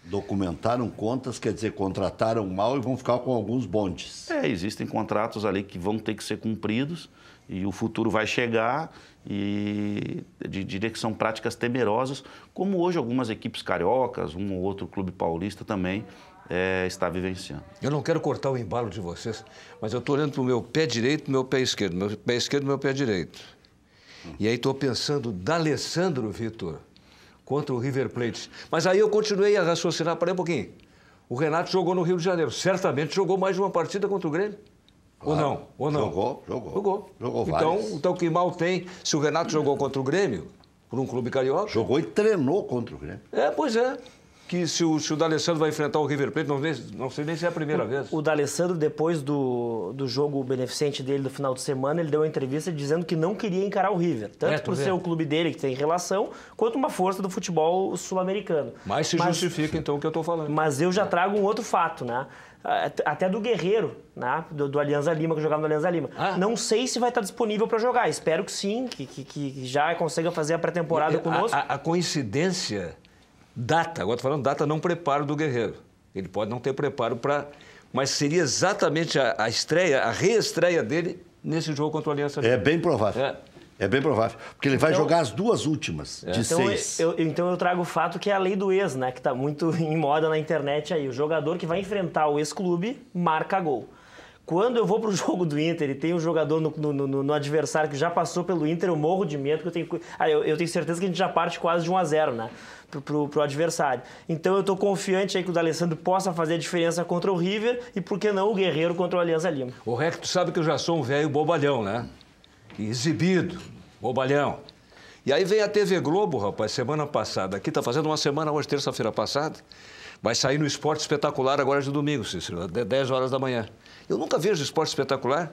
Documentaram contas, quer dizer, contrataram mal e vão ficar com alguns bondes. Existem contratos ali que vão ter que ser cumpridos e o futuro vai chegar e diria que são práticas temerosas, como hoje algumas equipes cariocas, um ou outro clube paulista também está vivenciando. Eu não quero cortar o embalo de vocês, mas eu estou olhando para o meu pé direito e para o meu pé esquerdo, meu pé esquerdo e meu pé direito. E aí estou pensando, D'Alessandro, Vitor, contra o River Plate. Mas aí eu continuei a raciocinar, parei um pouquinho. O Renato jogou no Rio de Janeiro, certamente jogou mais de uma partida contra o Grêmio. Claro. Ou não? Jogou várias. Então que mal tem se o Renato jogou contra o Grêmio, por um clube carioca? Jogou e treinou contra o Grêmio. Pois é. Que se o D'Alessandro vai enfrentar o River Plate, não sei nem se é a primeira vez. O D'Alessandro, depois do jogo beneficente dele do final de semana, ele deu uma entrevista dizendo que não queria encarar o River. Tanto por ser o clube dele, que tem relação, quanto uma força do futebol sul-americano. Mas justifica, então, o que eu estou falando. Mas eu já trago um outro fato, né? Até do Guerreiro, né? do Alianza Lima, que jogava no Alianza Lima. Não sei se vai estar disponível para jogar. Espero que sim, que já consiga fazer a pré-temporada conosco. A coincidência... agora estou falando data, não preparo do Guerreiro. Ele pode não ter preparo para... Mas seria exatamente a reestreia dele nesse jogo contra o Aliança Lima. É bem provável. É bem provável. Porque ele vai jogar as 2 últimas de 6. Então eu trago o fato que é a lei do ex, né? Que está muito em moda na internet aí. O jogador que vai enfrentar o ex-clube marca gol. Quando eu vou pro jogo do Inter e tem um jogador no adversário que já passou pelo Inter, eu morro de medo, porque eu tenho certeza que a gente já parte quase de 1-0, né? Pro adversário. Então eu tô confiante aí que o D'Alessandro possa fazer a diferença contra o River e, por que não, o Guerreiro contra o Alianza Lima. O Rec, tu sabe que eu já sou um velho bobalhão, né? Exibido, bobalhão. E aí vem a TV Globo, rapaz, semana passada. Aqui tá fazendo uma semana, hoje, terça-feira passada. Vai sair no Esporte Espetacular agora de domingo, Cícero, 10 horas da manhã. Eu nunca vejo Esporte Espetacular,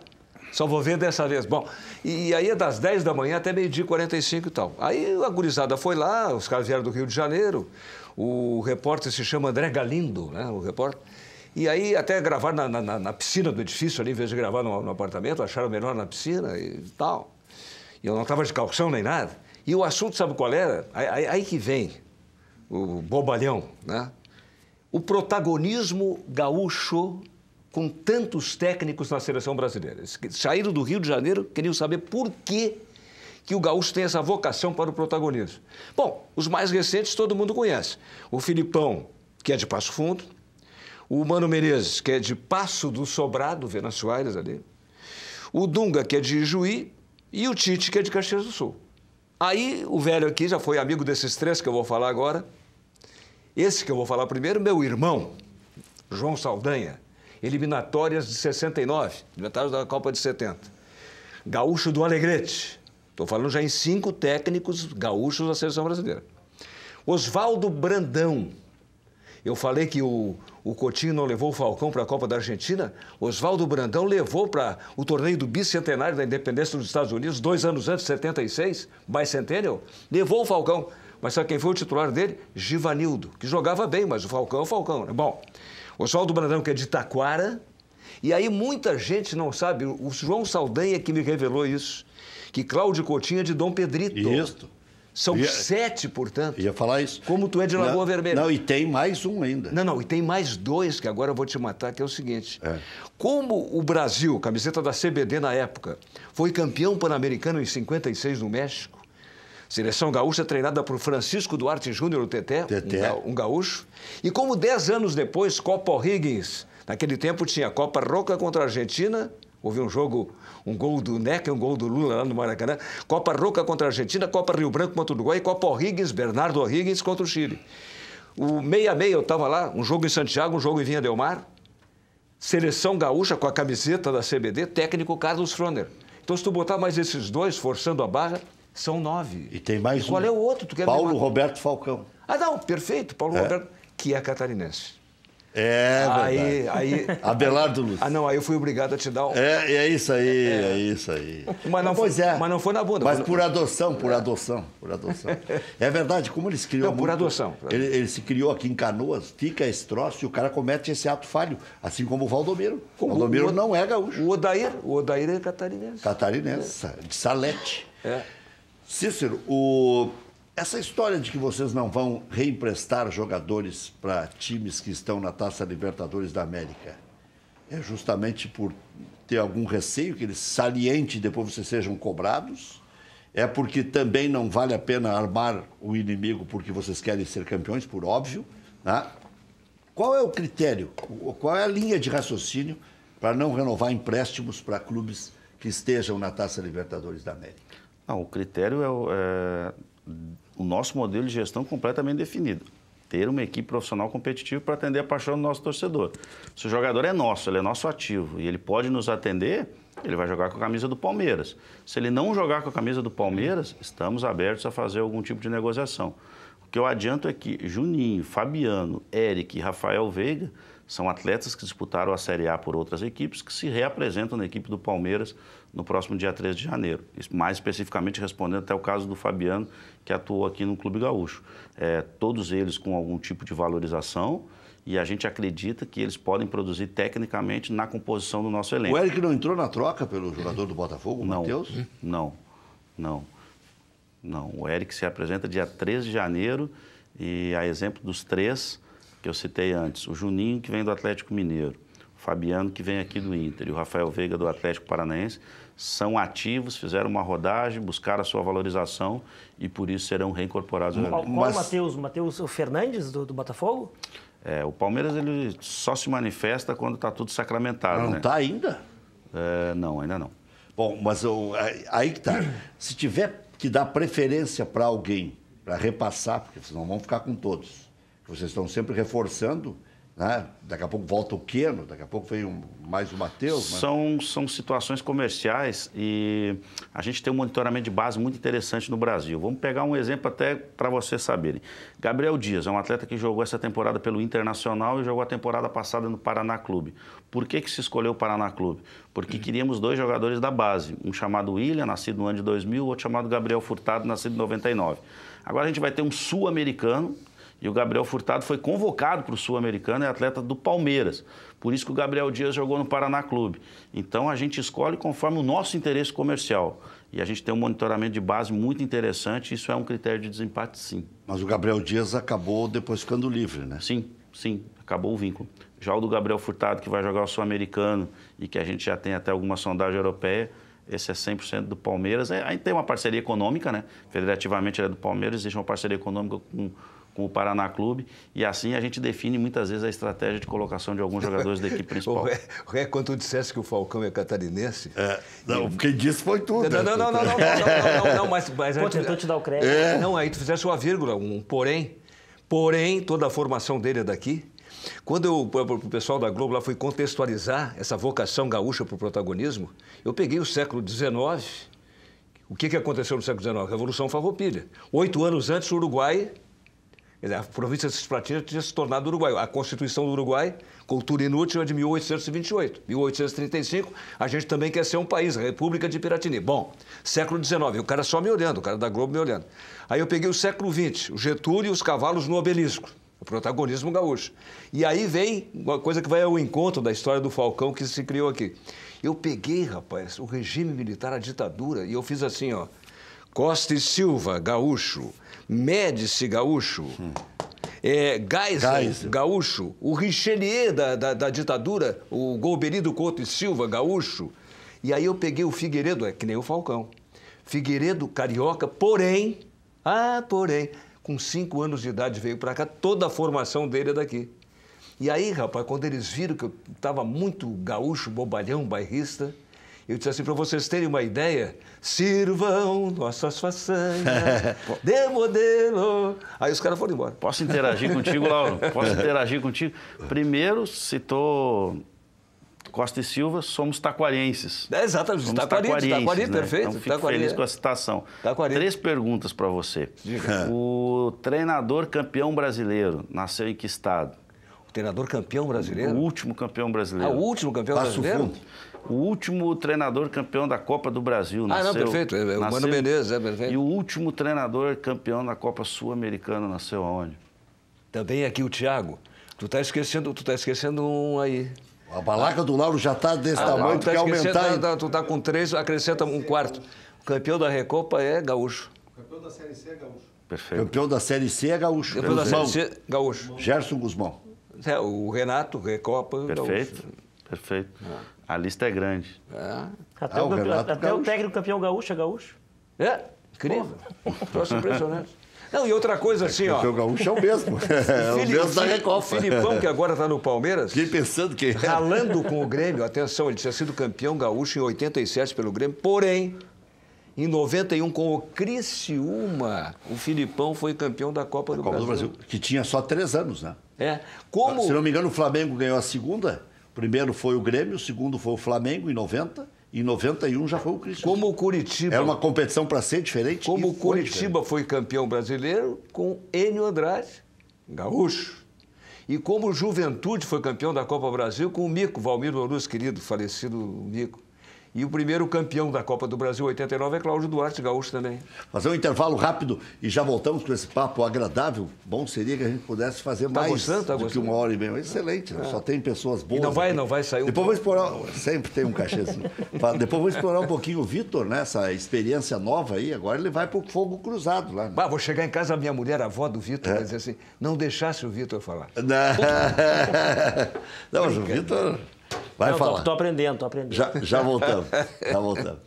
só vou ver dessa vez. Bom, e aí é das 10 da manhã até 12h45 e tal. Aí a gurizada foi lá, os caras vieram do Rio de Janeiro, o repórter se chama André Galindo, né, o repórter. E aí até gravar na piscina do edifício ali, em vez de gravar no apartamento, acharam melhor na piscina e tal. E eu não estava de calção nem nada. E o assunto, sabe qual era? Aí que vem o bobalhão, né? O protagonismo gaúcho com tantos técnicos na seleção brasileira. Eles saíram do Rio de Janeiro, queriam saber por que o gaúcho tem essa vocação para o protagonismo. Bom, os mais recentes todo mundo conhece. O Filipão, que é de Passo Fundo, o Mano Menezes, que é de Passo do Sobrado, Venâncio Aires ali, o Dunga, que é de Ijuí, e o Tite, que é de Caxias do Sul. Aí o velho aqui já foi amigo desses três que eu vou falar agora. Esse que eu vou falar primeiro, meu irmão, João Saldanha, eliminatórias de 69, eliminatórias da Copa de 70. Gaúcho do Alegrete. Estou falando já em 5 técnicos gaúchos da seleção brasileira. Oswaldo Brandão. Eu falei que o Coutinho não levou o Falcão para a Copa da Argentina. Oswaldo Brandão levou para o torneio do bicentenário da independência dos Estados Unidos, 2 anos antes, 76, bicentennial. Levou o Falcão. Mas sabe quem foi o titular dele? Givanildo, que jogava bem, mas o Falcão é o Falcão, né? Bom, Oswaldo Brandão, que é de Taquara. E aí muita gente não sabe, o João Saldanha que me revelou isso, que Cláudio Coutinho é de Dom Pedrito. Isso. São 7, portanto. Ia falar isso. Como tu é de Lagoa Vermelha. Não, e tem mais um ainda. Não, e tem mais 2, que agora eu vou te matar, que é o seguinte. Como o Brasil, camiseta da CBD na época, foi campeão pan-americano em 56 no México, seleção gaúcha treinada por Francisco Duarte Júnior, o Teté. Um gaúcho. E como 10 anos depois, Copa O'Higgins, naquele tempo tinha Copa Roca contra a Argentina. Houve um jogo, um gol do Neca, um gol do Lula lá no Maracanã. Copa Roca contra a Argentina, Copa Rio Branco contra o Uruguai e Copa O'Higgins, Bernardo O'Higgins contra o Chile. O 66 eu estava lá, um jogo em Santiago, um jogo em Vinha del Mar. Seleção gaúcha com a camiseta da CBD, técnico Carlos Froner. Então, se tu botar mais esses 2, forçando a barra, são 9. E tem mais qual é o outro? Tu quer Paulo Roberto Falcão. Ah, não, perfeito. Paulo Roberto, que é catarinense. É verdade. Abelardo Luz. Não, aí eu fui obrigado a te dar um... É isso aí, é isso aí. Mas não, mas não foi na bunda. Mas por adoção. É verdade, como eles criam... Não, por adoção. Ele se criou aqui em Canoas, fica esse troço e o cara comete esse ato falho, assim como o Valdomiro. O Valdomiro não é gaúcho. O Odair é catarinense. Catarinense, de Salete. Cícero, essa história de que vocês não vão reemprestar jogadores para times que estão na Taça Libertadores da América é justamente por ter algum receio que eles salientem e depois vocês sejam cobrados? É porque também não vale a pena armar o inimigo porque vocês querem ser campeões, por óbvio, né? Qual é o critério, qual é a linha de raciocínio para não renovar empréstimos para clubes que estejam na Taça Libertadores da América? Não, o critério é o nosso modelo de gestão completamente definido. Ter uma equipe profissional competitiva para atender a paixão do nosso torcedor. Se o jogador é nosso, ele é nosso ativo e ele pode nos atender, ele vai jogar com a camisa do Palmeiras. Se ele não jogar com a camisa do Palmeiras, estamos abertos a fazer algum tipo de negociação. O que eu adianto é que Juninho, Fabiano, Eric e Rafael Veiga são atletas que disputaram a Série A por outras equipes que se reapresentam na equipe do Palmeiras no próximo dia 3 de janeiro. Mais especificamente respondendo até o caso do Fabiano, que atuou aqui no Clube Gaúcho. Todos eles com algum tipo de valorização e a gente acredita que eles podem produzir tecnicamente na composição do nosso elenco. O Eric não entrou na troca pelo jogador do Botafogo, o Matheus? Não. O Eric se apresenta dia 3 de janeiro e a exemplo dos 3 que eu citei antes, o Juninho, que vem do Atlético Mineiro, o Fabiano, que vem aqui do Inter, e o Rafael Veiga, do Atlético Paranaense, são ativos, fizeram uma rodagem, buscaram a sua valorização e, por isso, serão reincorporados. Qual o Matheus? O Matheus Fernandes, do Botafogo? O Palmeiras ele só se manifesta quando está tudo sacramentado. Não está ainda? Não, ainda não. Bom, mas aí que está. Se tiver que dar preferência para alguém, para repassar, porque vocês não vão ficar com todos, vocês estão sempre reforçando, né? Daqui a pouco volta o Queno, daqui a pouco vem mais o Matheus. São situações comerciais e a gente tem um monitoramento de base muito interessante no Brasil. Vamos pegar um exemplo até para vocês saberem. Gabriel Dias é um atleta que jogou essa temporada pelo Internacional e jogou a temporada passada no Paraná Clube. Por que se escolheu o Paraná Clube? Porque queríamos 2 jogadores da base, um chamado William, nascido no ano de 2000, outro chamado Gabriel Furtado, nascido em 99. Agora a gente vai ter um sul-americano. E o Gabriel Furtado foi convocado para o Sul-Americano, é atleta do Palmeiras. Por isso que o Gabriel Dias jogou no Paraná Clube. Então, a gente escolhe conforme o nosso interesse comercial. E a gente tem um monitoramento de base muito interessante, isso é um critério de desempate, sim. Mas o Gabriel Dias acabou depois ficando livre, né? Sim, sim, acabou o vínculo. Já o do Gabriel Furtado, que vai jogar o Sul-Americano e que a gente já tem até alguma sondagem europeia, esse é 100% do Palmeiras. Aí tem uma parceria econômica, né? Federativamente ele é do Palmeiras, existe uma parceria econômica com o Paraná Clube, e assim a gente define muitas vezes a estratégia de colocação de alguns jogadores da equipe principal. Quando tu dissesse que o Falcão é catarinense... Não, quem disse foi tudo. Não, mas Pô, tentou te dar o crédito. Não, aí tu fizesse uma vírgula, um porém. Porém, toda a formação dele é daqui. Quando o pessoal da Globo lá foi contextualizar essa vocação gaúcha para o protagonismo, eu peguei o século XIX. O que aconteceu no século XIX? Revolução Farroupilha. 8 anos antes, o Uruguai... A província de Cisplatina tinha se tornado Uruguai. A Constituição do Uruguai, cultura inútil, é de 1828. 1835, a gente também quer ser um país, a República de Piratini. Bom, século XIX, o cara só me olhando, o cara da Globo me olhando. Aí eu peguei o século XX, o Getúlio e os cavalos no obelisco, o protagonismo gaúcho. E aí vem uma coisa que vai ao encontro da história do Falcão que se criou aqui. Eu peguei, rapaz, o regime militar, a ditadura, e eu fiz assim, ó. Costa e Silva, gaúcho. Médici, gaúcho. Geisel, gaúcho. O Richelieu da ditadura, o Golbery do Couto e Silva, gaúcho. E aí eu peguei o Figueiredo, que nem o Falcão. Figueiredo, carioca, porém, com 5 anos de idade veio para cá, toda a formação dele é daqui. E aí, rapaz, quando eles viram que eu estava muito gaúcho, bobalhão, bairrista, eu disse assim, para vocês terem uma ideia, sirvam nossas façanhas de modelo. Aí os caras foram embora. Posso interagir contigo, Lauro? Posso interagir contigo? Primeiro, citou Costa e Silva, somos taquarienses. Exatamente, somos taquari, né? perfeito. Então, fico feliz com a citação. Taquari. 3 perguntas para você. Diga. O treinador campeão brasileiro nasceu em que estado? O treinador campeão brasileiro? O último campeão brasileiro. O último campeão Passo brasileiro? Fundo. O último treinador campeão da Copa do Brasil nasceu... não, perfeito. O Mano Menezes, perfeito. E o último treinador campeão da Copa Sul-Americana nasceu aonde? Também aqui o Thiago. Tu tá esquecendo um aí. A balaca do Lauro já está desse tamanho, tu quer aumentar... Tu tá com 3, acrescenta um quarto. O campeão da Recopa é gaúcho. O campeão da Série C é gaúcho. Perfeito. Campeão da Série C é gaúcho. Campeão da Guzmão. Série C, gaúcho. Gerson Guzmão. O Renato, Recopa, Perfeito, gaúcho. perfeito. A lista é grande. Até, o técnico campeão gaúcho é gaúcho. Incrível. Troço impressionante. Não, e outra coisa assim, ó. O gaúcho é o mesmo. É o mesmo da Recopa. O Filipão, que agora está no Palmeiras, Fiquei pensando que... ralando com o Grêmio. Atenção, ele tinha sido campeão gaúcho em 87 pelo Grêmio, porém, em 91 com o Criciúma, o Filipão foi campeão da Copa do Brasil. Que tinha só 3 anos, né? Como... Se não me engano, o Flamengo ganhou a segunda. O primeiro foi o Grêmio, o segundo foi o Flamengo, em 90. E em 91 já foi o Criciúma. Como o Curitiba... Era uma competição para ser diferente. Como o Curitiba foi campeão brasileiro com Enio Andrade, gaúcho. E como o Juventude foi campeão da Copa Brasil com o Mico, Valmir Louruz, querido, falecido Mico. E o primeiro campeão da Copa do Brasil, 89, é Cláudio Duarte, gaúcho também. Fazer um intervalo rápido e já voltamos com esse papo agradável. Bom seria que a gente pudesse fazer mais do que 1h30. Excelente, né? Só tem pessoas boas. E não vai sair Depois vou explorar, sempre tem um cachezinho. Depois vou explorar um pouquinho o Vitor, né? Essa experiência nova aí. Agora ele vai para o fogo cruzado lá. Né? Vou chegar em casa, a minha mulher, a avó do Vitor, vai dizer assim, não deixasse o Vitor falar. Não, mas o Vitor... Vai falar. Tô aprendendo. Já voltamos. Já voltamos.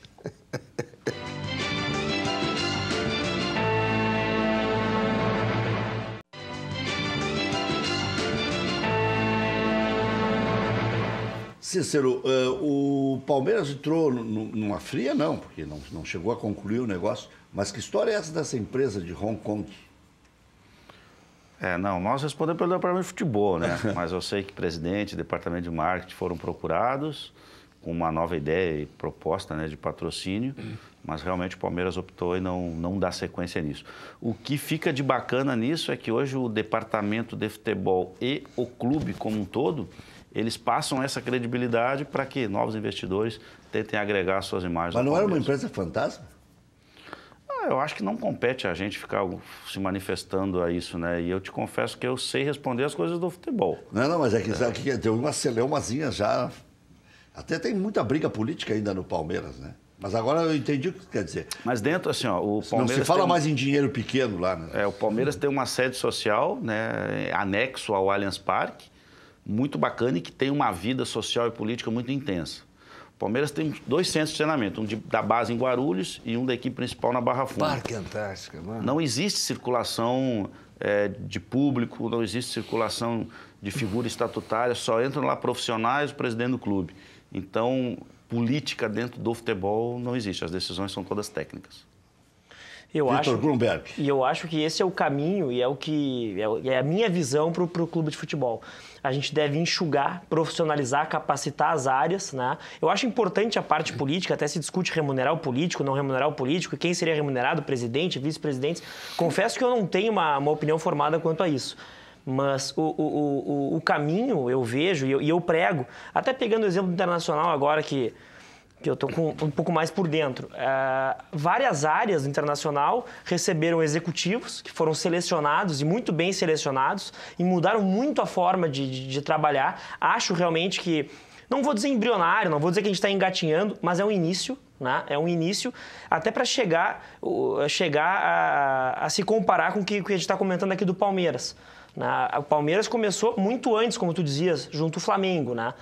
Cícero, o Palmeiras entrou numa fria, não, porque não chegou a concluir o negócio. Mas que história é essa dessa empresa de Hong Kong? Não, nós respondemos pelo departamento de futebol, né? Mas eu sei que presidente e departamento de marketing foram procurados com uma nova ideia e proposta, né, de patrocínio, mas realmente o Palmeiras optou em não dar sequência nisso. O que fica de bacana nisso é que hoje o departamento de futebol e o clube como um todo, eles passam essa credibilidade para que novos investidores tentem agregar suas imagens. Mas não era uma empresa fantasma? Eu acho que não compete a gente ficar se manifestando a isso, né? E eu te confesso que eu sei responder as coisas do futebol. Não, mas é que tem umas celeumazinhas já... Até tem muita briga política ainda no Palmeiras, né? Mas agora eu entendi o que quer dizer. Mas dentro, assim, ó, o Palmeiras... Não se fala mais em dinheiro pequeno lá, né? O Palmeiras tem uma sede social, né, anexo ao Allianz Parque, muito bacana e que tem uma vida social e política muito intensa. O Palmeiras tem 2 centros de treinamento, um da base em Guarulhos e um da equipe principal na Barra Funda. Parque Antártica, mano. Não existe circulação de público, não existe circulação de figura estatutária, só entram lá profissionais, o presidente do clube. Então, política dentro do futebol não existe, as decisões são todas técnicas. Vitor Grunberg. E eu acho que esse é o caminho e é a minha visão para o clube de futebol. A gente deve enxugar, profissionalizar, capacitar as áreas, né? Eu acho importante a parte política, até se discute remunerar o político, não remunerar o político, quem seria remunerado, presidente, vice-presidente. Confesso que eu não tenho uma opinião formada quanto a isso. Mas o caminho eu vejo e eu prego, até pegando o exemplo internacional agora que eu estou um pouco mais por dentro. Várias áreas do internacional receberam executivos que foram selecionados e muito bem selecionados e mudaram muito a forma de trabalhar. Acho realmente que, não vou dizer embrionário, não vou dizer que a gente está engatinhando, mas é um início, né? É um início até para chegar a se comparar com o que a gente está comentando aqui do Palmeiras. O Palmeiras começou muito antes, como tu dizias, junto ao Flamengo, né?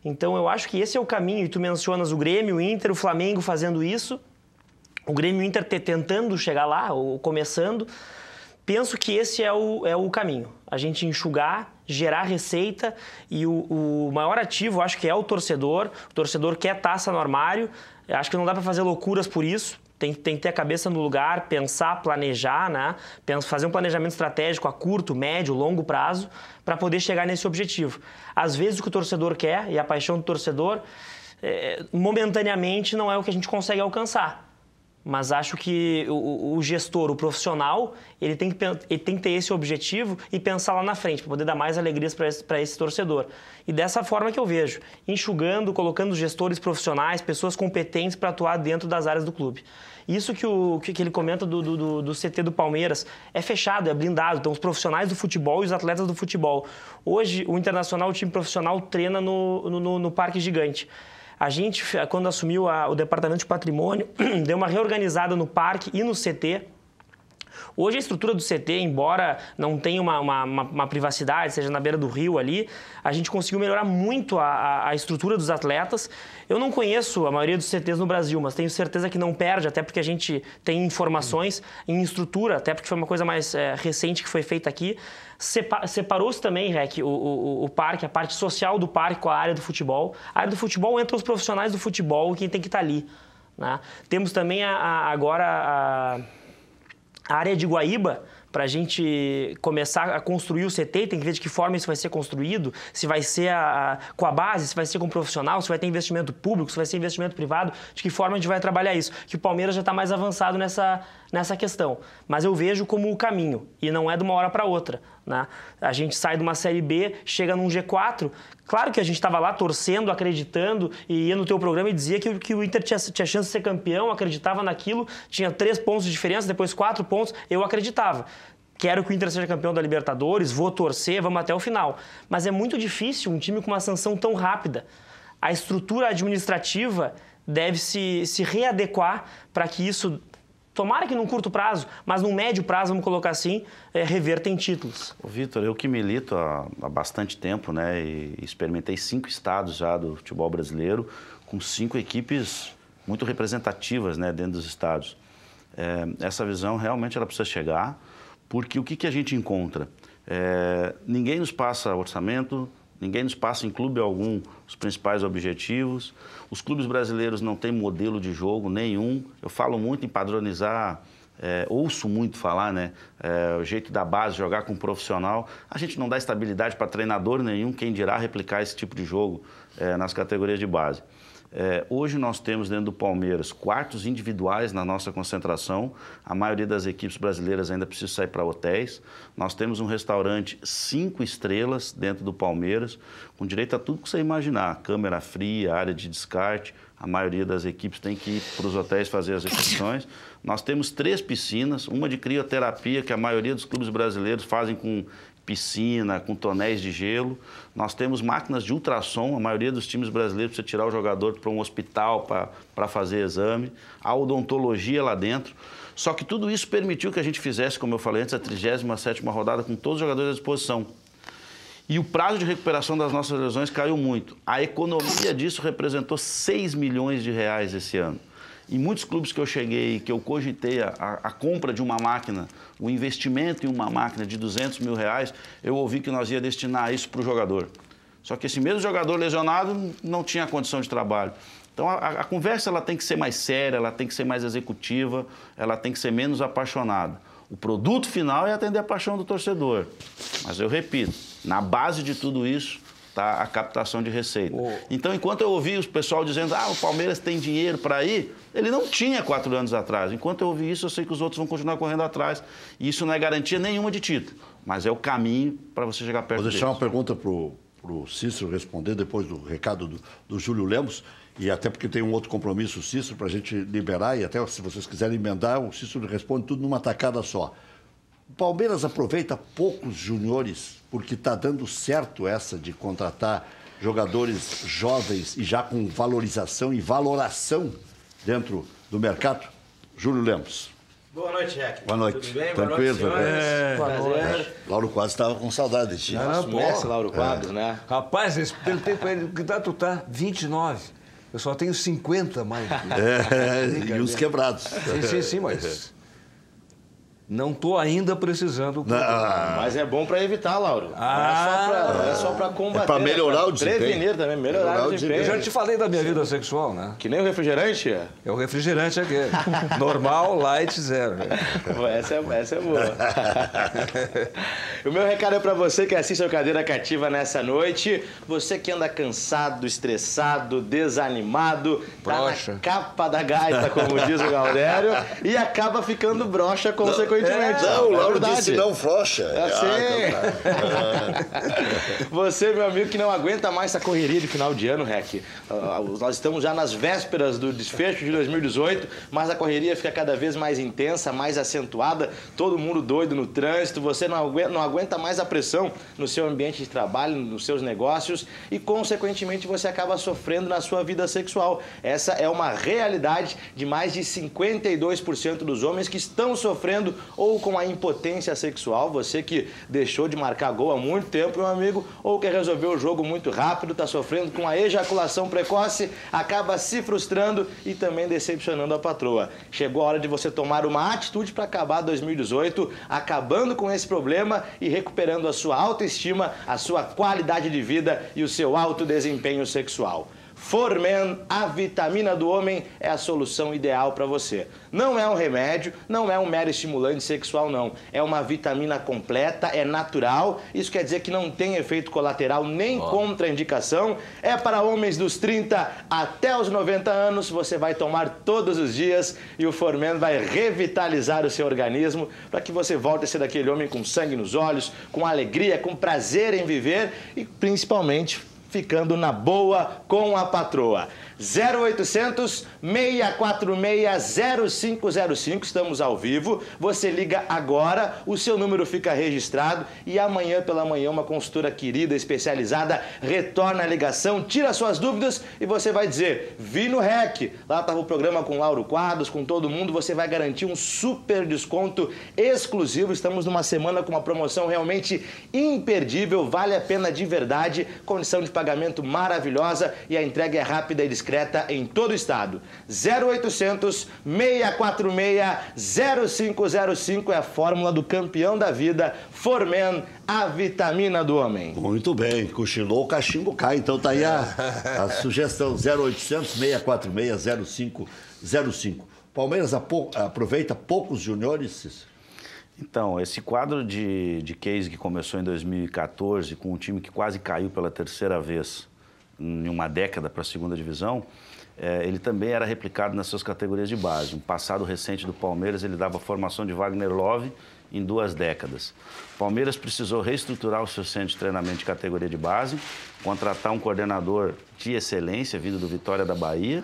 Então, eu acho que esse é o caminho. E tu mencionas o Grêmio, o Inter, o Flamengo fazendo isso. O Grêmio e o Inter tentando chegar lá, ou começando. Penso que esse é o caminho. A gente enxugar, gerar receita. E o maior ativo, acho que é o torcedor. O torcedor quer taça no armário. Eu acho que não dá para fazer loucuras por isso. Tem que ter a cabeça no lugar, pensar, planejar, né? Fazer um planejamento estratégico a curto, médio, longo prazo para poder chegar nesse objetivo. Às vezes o que o torcedor quer e a paixão do torcedor, momentaneamente não é o que a gente consegue alcançar. Mas acho que o gestor, o profissional, ele tem que ter esse objetivo e pensar lá na frente, para poder dar mais alegrias para esse torcedor. E dessa forma que eu vejo, enxugando, colocando gestores profissionais, pessoas competentes para atuar dentro das áreas do clube. Isso que ele comenta do CT do Palmeiras é fechado, é blindado. Então, os profissionais do futebol e os atletas do futebol. Hoje, o Internacional, o time profissional, treina no Parque Gigante. A gente, quando assumiu o Departamento de Patrimônio, deu uma reorganizada no parque e no CT. Hoje a estrutura do CT, embora não tenha uma privacidade, seja na beira do rio ali, a gente conseguiu melhorar muito a estrutura dos atletas. Eu não conheço a maioria dos CTs no Brasil, mas tenho certeza que não perde, até porque a gente tem informações em estrutura, até porque foi uma coisa mais recente que foi feita aqui. Separou-se também, Rec, o parque, a parte social do parque com a área do futebol. A área do futebol entra os profissionais do futebol, quem tem que estar ali, né? Temos também agora a área de Guaíba, para a gente começar a construir o CT, tem que ver de que forma isso vai ser construído, se vai ser com a base, se vai ser com o profissional, se vai ter investimento público, se vai ser investimento privado, de que forma a gente vai trabalhar isso. Que o Palmeiras já está mais avançado nessa questão. Mas eu vejo como o caminho, e não é de uma hora para outra, né? A gente sai de uma Série B, chega num G4, claro que a gente estava lá torcendo, acreditando, e ia no teu programa e dizia que o Inter tinha chance de ser campeão, acreditava naquilo, tinha 3 pontos de diferença, depois 4 pontos, eu acreditava. Quero que o Inter seja campeão da Libertadores, vou torcer, vamos até o final. Mas é muito difícil um time com uma sanção tão rápida. A estrutura administrativa deve se readequar para que isso, tomara que num curto prazo, mas num médio prazo, vamos colocar assim, reverta em títulos. Vitor, eu que milito há bastante tempo, né, e experimentei 5 estados já do futebol brasileiro, com 5 equipes muito representativas, né, dentro dos estados. Essa visão realmente ela precisa chegar. Porque o que a gente encontra? Ninguém nos passa orçamento, ninguém nos passa em clube algum os principais objetivos. Os clubes brasileiros não têm modelo de jogo nenhum. Eu falo muito em padronizar, ouço muito falar, né? O jeito da base, jogar com um profissional. A gente não dá estabilidade para treinador nenhum, quem dirá replicar esse tipo de jogo nas categorias de base. Hoje nós temos dentro do Palmeiras quartos individuais na nossa concentração. A maioria das equipes brasileiras ainda precisa sair para hotéis. Nós temos um restaurante 5 estrelas dentro do Palmeiras, com direito a tudo que você imaginar. Câmera fria, área de descarte. A maioria das equipes tem que ir para os hotéis fazer as refeições. Nós temos 3 piscinas, uma de crioterapia, que a maioria dos clubes brasileiros fazem com piscina, com tonéis de gelo. Nós temos máquinas de ultrassom, a maioria dos times brasileiros precisa tirar o jogador para um hospital para fazer exame. A odontologia lá dentro. Só que tudo isso permitiu que a gente fizesse, como eu falei antes, a 37ª rodada com todos os jogadores à disposição. E o prazo de recuperação das nossas lesões caiu muito. A economia disso representou 6 milhões de reais esse ano. Em muitos clubes que eu cheguei, que eu cogitei a compra de uma máquina, o investimento em uma máquina de 200 mil reais, eu ouvi que nós ia destinar isso para o jogador. Só que esse mesmo jogador lesionado não tinha condição de trabalho. Então, a conversa ela tem que ser mais séria, ela tem que ser mais executiva, ela tem que ser menos apaixonada. O produto final é atender a paixão do torcedor. Mas eu repito, na base de tudo isso está a captação de receita. Então, enquanto eu ouvi o pessoal dizendo o Palmeiras tem dinheiro para ir, ele não tinha 4 anos atrás. Enquanto eu ouvi isso, eu sei que os outros vão continuar correndo atrás. E isso não é garantia nenhuma de título, mas é o caminho para você chegar perto deles. Vou deixar uma pergunta para o Cícero responder depois do recado do Júlio Lemos. E até porque tem um outro compromisso, Cícero, para a gente liberar, e até se vocês quiserem emendar, o Cícero responde tudo numa tacada só. O Palmeiras aproveita poucos juniores, porque está dando certo essa de contratar jogadores jovens e já com valorização e valoração dentro do mercado? Júlio Lemos. Boa noite, Jack. Boa noite. Tudo bem? Tranquilo, boa noite, Boa noite. Lauro Quadros estava com saudade de ti. Nosso mestre, Lauro Quadros, né? Rapaz, pelo tempo ele, que idade tu tá? 29. Eu só tenho 50 mais. E uns quebrados. Sim, mas não estou ainda precisando. Mas é bom para evitar, Lauro. Não é só para combater. É para melhorar o desempenho. Prevenir também, melhorar o desempenho. Eu já te falei da minha vida sexual, né? Que nem o refrigerante? É o refrigerante aquele. Normal, light, zero. Essa é boa. O meu recado é para você que assiste ao Cadeira Cativa nessa noite. Você que anda cansado, estressado, desanimado, broxa. Tá na capa da gaita, como diz o Galdério, e acaba ficando broxa consequentemente. Não, o Lauro disse não frouxa. Você, meu amigo, que não aguenta mais essa correria de final de ano, Rec. Nós estamos já nas vésperas do desfecho de 2018, mas a correria fica cada vez mais intensa, mais acentuada, todo mundo doido no trânsito, você não aguenta mais a pressão no seu ambiente de trabalho, nos seus negócios e, consequentemente, você acaba sofrendo na sua vida sexual. Essa é uma realidade de mais de 52% dos homens que estão sofrendo ou com a impotência sexual, você que deixou de marcar gol há muito tempo, meu amigo, ou quer resolver o jogo muito rápido, está sofrendo com a ejaculação precoce, acaba se frustrando e também decepcionando a patroa. Chegou a hora de você tomar uma atitude para acabar 2018, acabando com esse problema e recuperando a sua autoestima, a sua qualidade de vida e o seu alto desempenho sexual. Formen, a vitamina do homem, é a solução ideal para você. Não é um remédio, não é um mero estimulante sexual, não. É uma vitamina completa, é natural. Isso quer dizer que não tem efeito colateral nem contraindicação. É para homens dos 30 até os 90 anos. Você vai tomar todos os dias e o Formen vai revitalizar o seu organismo para que você volte a ser aquele homem com sangue nos olhos, com alegria, com prazer em viver e principalmente ficando na boa com a patroa. 0800 646 0505, estamos ao vivo. Você liga agora, o seu número fica registrado e amanhã pela manhã uma consultora querida, especializada, retorna a ligação, tira suas dúvidas e você vai dizer, vi no REC. Lá estava o programa com Lauro Quadros, com todo mundo, você vai garantir um super desconto exclusivo. Estamos numa semana com uma promoção realmente imperdível, vale a pena de verdade, condição de pagamento maravilhosa e a entrega é rápida e discreta em todo o estado. 0800 646 0505 é a fórmula do campeão da vida, Formen, a vitamina do homem. Muito bem, cochilou, o cachimbo cai, então tá aí a sugestão, 0800 646 0505. Palmeiras aproveita poucos juniores? Então, esse quadro de case que começou em 2014, com um time que quase caiu pela terceira vez em uma década para a segunda divisão, ele também era replicado nas suas categorias de base. Um passado recente do Palmeiras, ele dava formação de Wagner Love em 2 décadas. O Palmeiras precisou reestruturar o seu centro de treinamento de categoria de base, contratar um coordenador de excelência, vindo do Vitória da Bahia,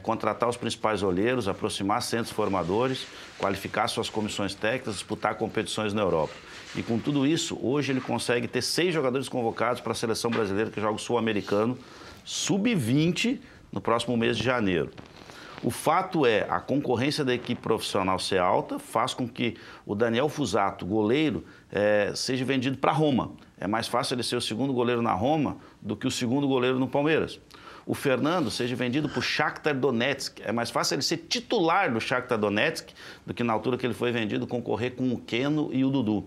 contratar os principais olheiros, aproximar centros formadores, qualificar suas comissões técnicas, disputar competições na Europa. E com tudo isso, hoje ele consegue ter 6 jogadores convocados para a seleção brasileira que joga o Sul-Americano, sub-20, no próximo mês de janeiro. O fato é, a concorrência da equipe profissional ser alta faz com que o Daniel Fusato, goleiro, seja vendido para Roma. É mais fácil ele ser o segundo goleiro na Roma do que o segundo goleiro no Palmeiras. O Fernando seja vendido para o Shakhtar Donetsk. É mais fácil ele ser titular do Shakhtar Donetsk do que na altura que ele foi vendido concorrer com o Keno e o Dudu.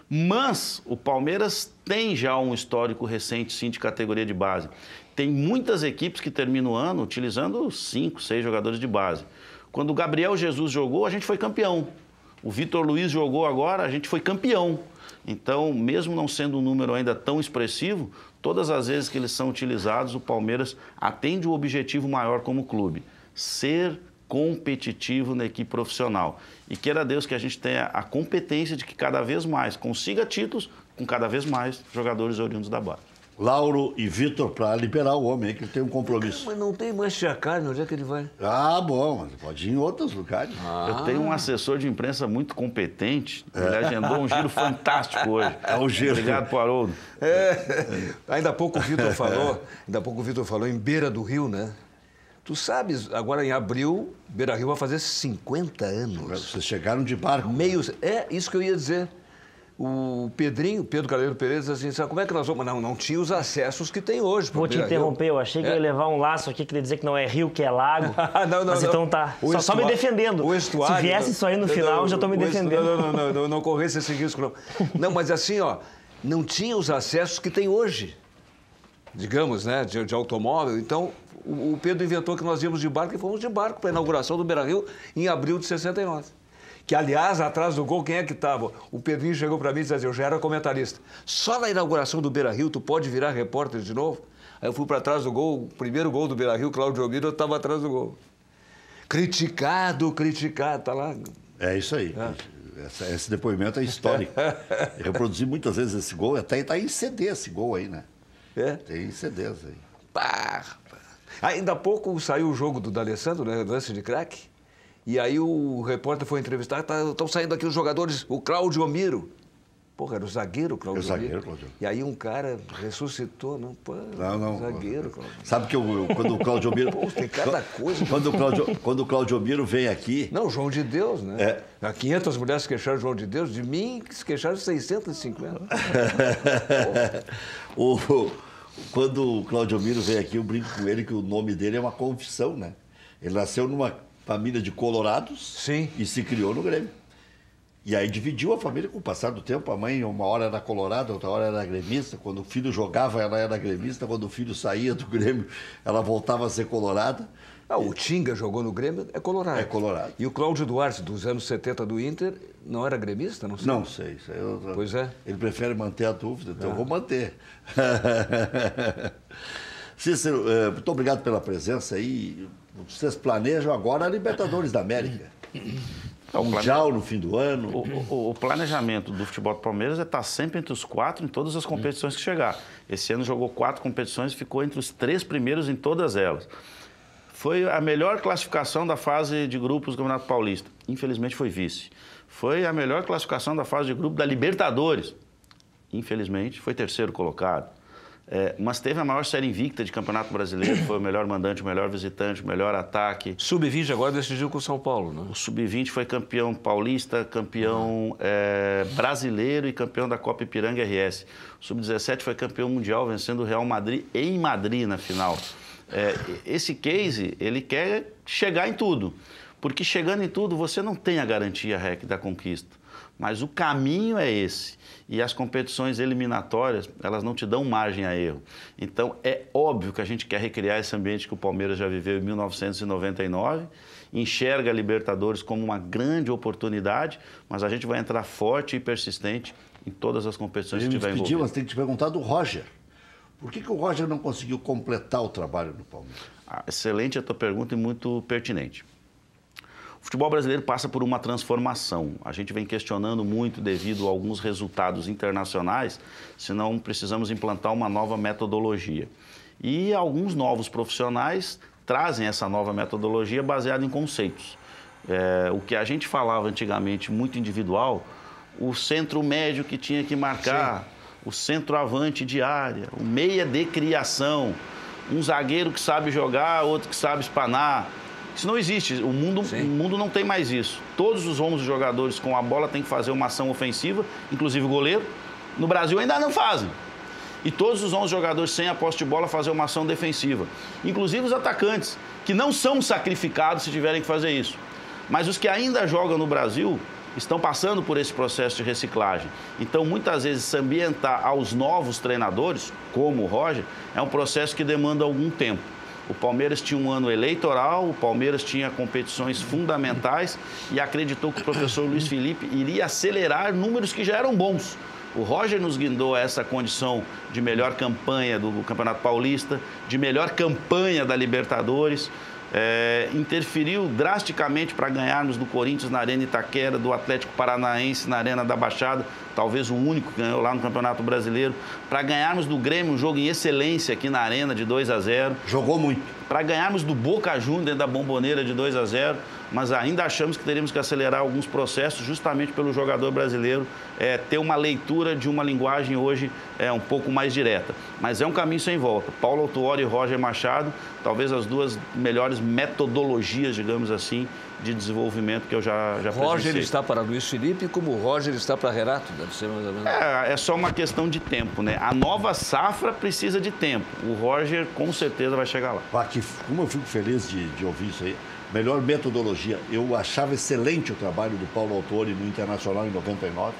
Mas o Palmeiras tem já um histórico recente, sim, de categoria de base. Tem muitas equipes que terminam o ano utilizando 5, 6 jogadores de base. Quando o Gabriel Jesus jogou, a gente foi campeão. O Vitor Luiz jogou agora, a gente foi campeão. Então, mesmo não sendo um número ainda tão expressivo, todas as vezes que eles são utilizados, o Palmeiras atende o objetivo maior como clube: ser competitivo na equipe profissional. E queira Deus que a gente tenha a competência de que cada vez mais consiga títulos com cada vez mais jogadores oriundos da base. Lauro e Vitor, para liberar o homem aí, que ele tem um compromisso. Mas não tem Manchester Carne, onde é que ele vai? Ah, bom, mas pode ir em outros lugares. Eu tenho um assessor de imprensa muito competente, ele agendou um giro fantástico hoje. É um giro. Obrigado, Haroldo. Ainda há pouco o Vitor falou em Beira do Rio, né? Tu sabes, agora em abril, Beira Rio vai fazer 50 anos. Vocês chegaram de barco. Isso que eu ia dizer. O Pedro Carneiro Pereira, assim, sabe como é que nós vamos? Não tinha os acessos que tem hoje. Vou te interromper, eu achei que eu ia levar um laço aqui, queria dizer que não é rio, que é lago. Não, mas então tá. Só me defendendo. O estuário, se viesse isso aí no final, já estou me defendendo. Não corresse esse risco, não. Não, mas assim, ó, não tinha os acessos que tem hoje. Digamos, né, de automóvel. Então, o Pedro inventou que nós íamos de barco e fomos de barco para a inauguração do Beira-Rio em abril de 69. Que, aliás, atrás do gol, quem é que estava? O Pedrinho chegou para mim e disse assim, eu já era comentarista. Só na inauguração do Beira-Rio tu pode virar repórter de novo? Aí eu fui para trás do gol, o primeiro gol do Beira-Rio, Cláudio Omiro, eu estava atrás do gol. Criticado, tá lá. É isso aí. Esse depoimento é histórico. Eu reproduzi muitas vezes esse gol, até está em CD esse gol aí, né? Tem CDs aí. Ainda há pouco saiu o jogo do D'Alessandro, né? Lance de craque. E aí o repórter foi entrevistar, estão saindo aqui os jogadores, o Cláudio Omiro. Porra, era o zagueiro Cláudio Omiro. Cláudio. E aí um cara ressuscitou, não, zagueiro Cláudio. Sabe que quando o Cláudio Omiro... Pô, tem cada coisa. Quando o Cláudio Omiro vem aqui... Não, João de Deus, né? 500 mulheres se queixaram de João de Deus, de mim se queixaram 650. Quando o Cláudio Omiro vem aqui, eu brinco com ele que o nome dele é uma confissão, né? Ele nasceu numa família de colorados. Sim. E se criou no Grêmio. E aí dividiu a família com o passar do tempo. A mãe uma hora era colorada, outra hora era gremista. Quando o filho jogava, ela era gremista. Quando o filho saía do Grêmio, ela voltava a ser colorada. O Tinga jogou no Grêmio, é colorado. É colorado. E o Cláudio Duarte, dos anos 70 do Inter, não era gremista? Não sei. Não sei. Pois é. Ele prefere manter a dúvida, então eu vou manter. Cícero, muito obrigado pela presença aí. Vocês planejam agora a Libertadores da América. Mundial no fim do ano. O planejamento do futebol do Palmeiras é estar sempre entre os 4 em todas as competições que chegar. Esse ano jogou 4 competições e ficou entre os 3 primeiros em todas elas. Foi a melhor classificação da fase de grupos do Campeonato Paulista. Infelizmente foi vice. Foi a melhor classificação da fase de grupo da Libertadores. Infelizmente foi 3º colocado. Mas teve a maior série invicta de Campeonato Brasileiro, foi o melhor mandante, o melhor visitante, o melhor ataque. Sub-20 agora decidiu com o São Paulo, né? O Sub-20 foi campeão paulista, campeão brasileiro e campeão da Copa Ipiranga RS. O Sub-17 foi campeão mundial, vencendo o Real Madrid em Madrid na final. Esse case, ele quer chegar em tudo, porque chegando em tudo você não tem a garantia, REC, da conquista. Mas o caminho é esse. E as competições eliminatórias, elas não te dão margem a erro. Então, é óbvio que a gente quer recriar esse ambiente que o Palmeiras já viveu em 1999, enxerga a Libertadores como uma grande oportunidade, mas a gente vai entrar forte e persistente em todas as competições que tiver envolvido. Mas tem que te perguntar do Roger. Por que o Roger não conseguiu completar o trabalho no Palmeiras? Excelente a tua pergunta e muito pertinente. O futebol brasileiro passa por uma transformação. A gente vem questionando muito devido a alguns resultados internacionais, se não precisamos implantar uma nova metodologia. E alguns novos profissionais trazem essa nova metodologia baseada em conceitos. O que a gente falava antigamente, muito individual, o centro médio que tinha que marcar, o centroavante de área, o meia de criação, um zagueiro que sabe jogar, outro que sabe espanar. Isso não existe, o mundo não tem mais isso. Todos os 11 jogadores com a bola têm que fazer uma ação ofensiva, inclusive o goleiro. No Brasil ainda não fazem. E todos os 11 jogadores sem a posse de bola fazer uma ação defensiva. Inclusive os atacantes, que não são sacrificados se tiverem que fazer isso. Mas os que ainda jogam no Brasil estão passando por esse processo de reciclagem. Então, muitas vezes, se ambientar aos novos treinadores, como o Roger, é um processo que demanda algum tempo. O Palmeiras tinha um ano eleitoral, o Palmeiras tinha competições fundamentais e acreditou que o professor Luiz Felipe iria acelerar números que já eram bons. O Roger nos guindou a essa condição de melhor campanha do Campeonato Paulista, de melhor campanha da Libertadores, interferiu drasticamente para ganharmos do Corinthians na Arena Itaquera, do Atlético Paranaense na Arena da Baixada, talvez o único que ganhou lá no Campeonato Brasileiro, para ganharmos do Grêmio um jogo em excelência aqui na Arena de 2-0. Jogou muito. Para ganharmos do Boca Juniors dentro da Bomboneira de 2-0, mas ainda achamos que teríamos que acelerar alguns processos justamente pelo jogador brasileiro ter uma leitura de uma linguagem hoje um pouco mais direta. Mas é um caminho sem volta. Paulo Autuori e Roger Machado, talvez as duas melhores metodologias, digamos assim, de desenvolvimento que eu já presenciei. Roger está para Luiz Felipe, como o Roger está para Renato, deve ser mais ou menos. É só uma questão de tempo, né? A nova safra precisa de tempo. O Roger com certeza vai chegar lá. Como eu fico feliz de ouvir isso aí. Melhor metodologia. Eu achava excelente o trabalho do Paulo Autuori no Internacional em 99,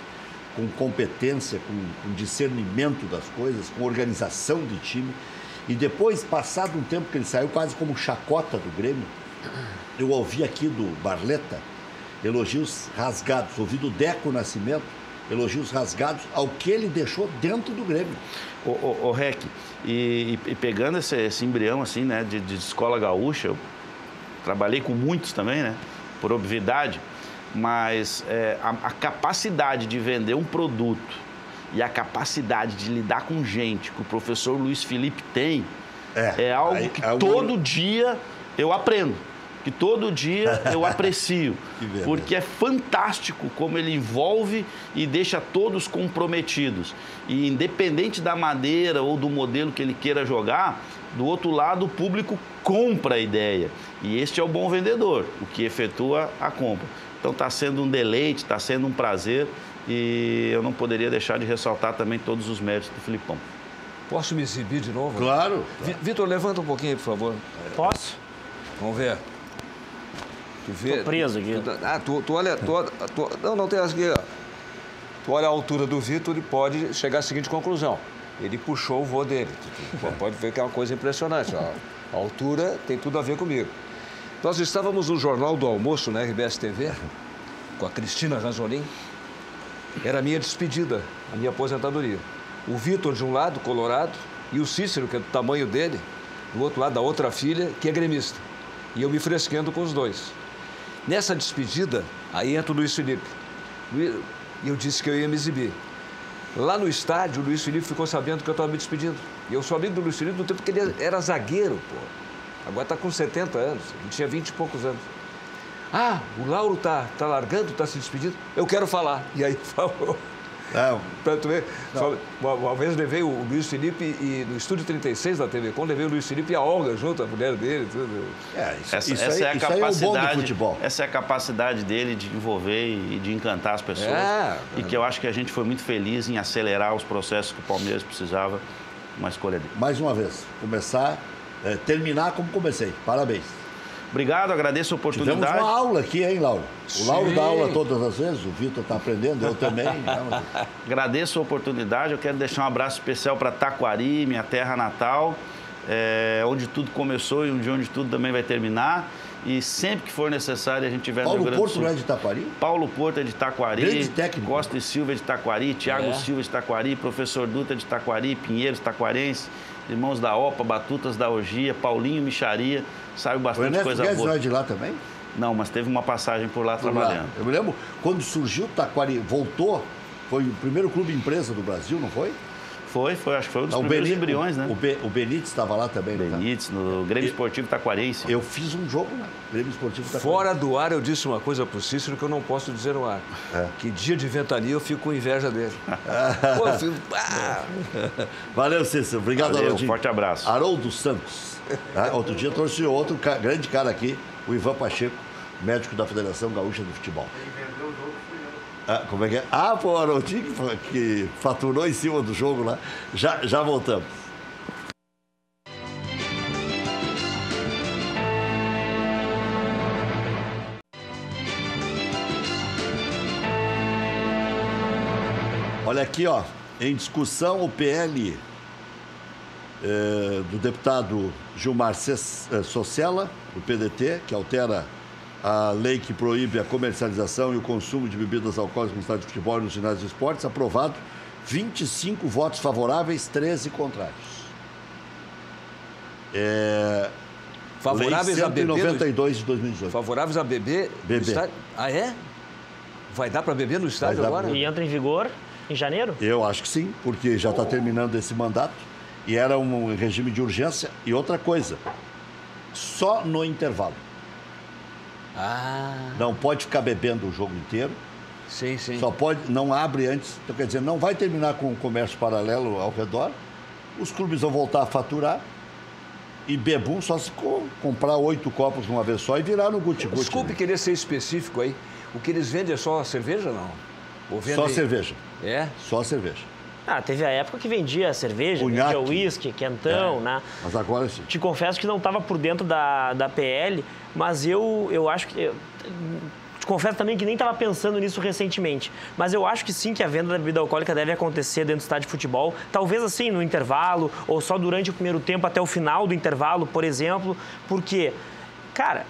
com competência, com discernimento das coisas, com organização de time. E depois, passado um tempo que ele saiu quase como chacota do Grêmio, eu ouvi aqui do Barleta elogios rasgados, ouvi do Deco Nascimento elogios rasgados ao que ele deixou dentro do Grêmio. O Rec, e pegando esse embrião assim, né, de escola gaúcha, eu trabalhei com muitos também, né, por obviedade, mas a capacidade de vender um produto e a capacidade de lidar com gente que o professor Luiz Felipe tem é algo que todo dia eu aprendo. Que todo dia eu aprecio, porque é fantástico como ele envolve e deixa todos comprometidos. E independente da maneira ou do modelo que ele queira jogar, do outro lado o público compra a ideia. E este é o bom vendedor, o que efetua a compra. Então está sendo um deleite, está sendo um prazer e eu não poderia deixar de ressaltar também todos os méritos do Filipão. Posso me exibir de novo? Claro. Vitor, levanta um pouquinho aí, por favor. Posso? Vamos ver. Tô preso aqui. Tu olha... Não, tem aqui, ó. Tu olha a altura do Vitor e pode chegar à seguinte conclusão. Ele puxou o voo dele. Tu pode ver que é uma coisa impressionante. Ó. A altura tem tudo a ver comigo. Nós estávamos no Jornal do Almoço, na RBS TV, com a Cristina Ranzolin. Era a minha despedida, a minha aposentadoria. O Vitor de um lado, colorado, e o Cícero, que é do tamanho dele, do outro lado, da outra filha, que é gremista. E eu me fresquendo com os dois. Nessa despedida, aí entra o Luiz Felipe. E eu disse que eu ia me exibir. Lá no estádio, o Luiz Felipe ficou sabendo que eu estava me despedindo. E eu sou amigo do Luiz Felipe no tempo que ele era zagueiro, pô. Agora está com 70 anos, ele tinha 20 e poucos anos. Ah, o Lauro tá largando, tá se despedindo? Eu quero falar. E aí falou. Pra tu ver, uma vez levei o Luiz Felipe e no Estúdio 36 da TV Com, levei o Luiz Felipe e a Olga junto, a mulher dele, tudo. Isso é o bom do futebol. Essa é a capacidade dele de envolver e de encantar as pessoas. E que eu acho que a gente foi muito feliz em acelerar os processos que o Palmeiras precisava, uma escolha dele. Mais uma vez, terminar como comecei. Parabéns. Obrigado, agradeço a oportunidade. Tivemos uma aula aqui, hein, Lauro? O Lauro dá aula todas as vezes, o Vitor está aprendendo, eu também. Agradeço a oportunidade, eu quero deixar um abraço especial para Taquari, minha terra natal, onde tudo começou e onde tudo também vai terminar. E sempre que for necessário a gente tiver no Rio Grande do Sul. Paulo Porto não é de Taquari? Paulo Porto é de Taquari. Grande técnico. Costa e Silva é de Taquari, Thiago Silva é de Taquari, professor Dutra é de Taquari, Pinheiros, taquarense, irmãos da OPA, Batutas da Orgia, Paulinho Micharia, saiu bastante coisa boa. O Ernesto Guedes não é de lá também? Não, mas teve uma passagem por lá trabalhando. Eu me lembro, quando surgiu o Taquari, voltou, foi o primeiro clube empresa do Brasil, não foi? Foi, acho que foi um dos primeiros embriões, né? O Benítez estava lá também, né? Benítez, no Grêmio Esportivo Taquarense. Eu fiz um jogo lá, Grêmio Esportivo Taquarense. Fora do ar, eu disse uma coisa pro Cícero que eu não posso dizer no ar. Que dia de ventania eu fico com inveja dele. Pô, eu fico... Valeu, Cícero. Obrigado, Valeu, Haroldinho. Forte abraço. Haroldo Santos. Outro dia trouxe outro grande cara aqui, o Ivan Pacheco, médico da Federação Gaúcha de Futebol. Como é que é? Pô, o Haroldinho que faturou em cima do jogo lá. Já voltamos. Olha aqui, ó, em discussão o PL do deputado Gilmar Socella, do PDT, que altera a lei que proíbe a comercialização e o consumo de bebidas alcoólicas no estádio de futebol e nos ginásios de esportes, aprovado, 25 votos favoráveis, 13 contrários. Favoráveis a beber? 192 de 2018. Favoráveis a beber? Beber. É? Vai dar para beber no estádio agora? E entra em vigor em janeiro? Eu acho que sim, porque já está terminando esse mandato e era um regime de urgência. E outra coisa, só no intervalo. Não pode ficar bebendo o jogo inteiro. Sim. Só pode, não abre antes. Então, quer dizer, não vai terminar com o comércio paralelo ao redor. Os clubes vão voltar a faturar. E bebum só se comprar 8 copos de uma vez só e virar no guti-guti. Desculpe querer ser específico aí. O que eles vendem é só cerveja, não? Ou vendem... Só cerveja. É? Só cerveja. Teve a época que vendia cerveja, Cunhaque. vendia uísque, quentão, né? Mas agora sim. Te confesso que não estava por dentro da PL, mas eu acho que... Te confesso também que nem estava pensando nisso recentemente. Mas eu acho que sim, que a venda da bebida alcoólica deve acontecer dentro do estádio de futebol. Talvez assim, no intervalo, ou só durante o primeiro tempo até o final do intervalo, por exemplo. Porque, cara,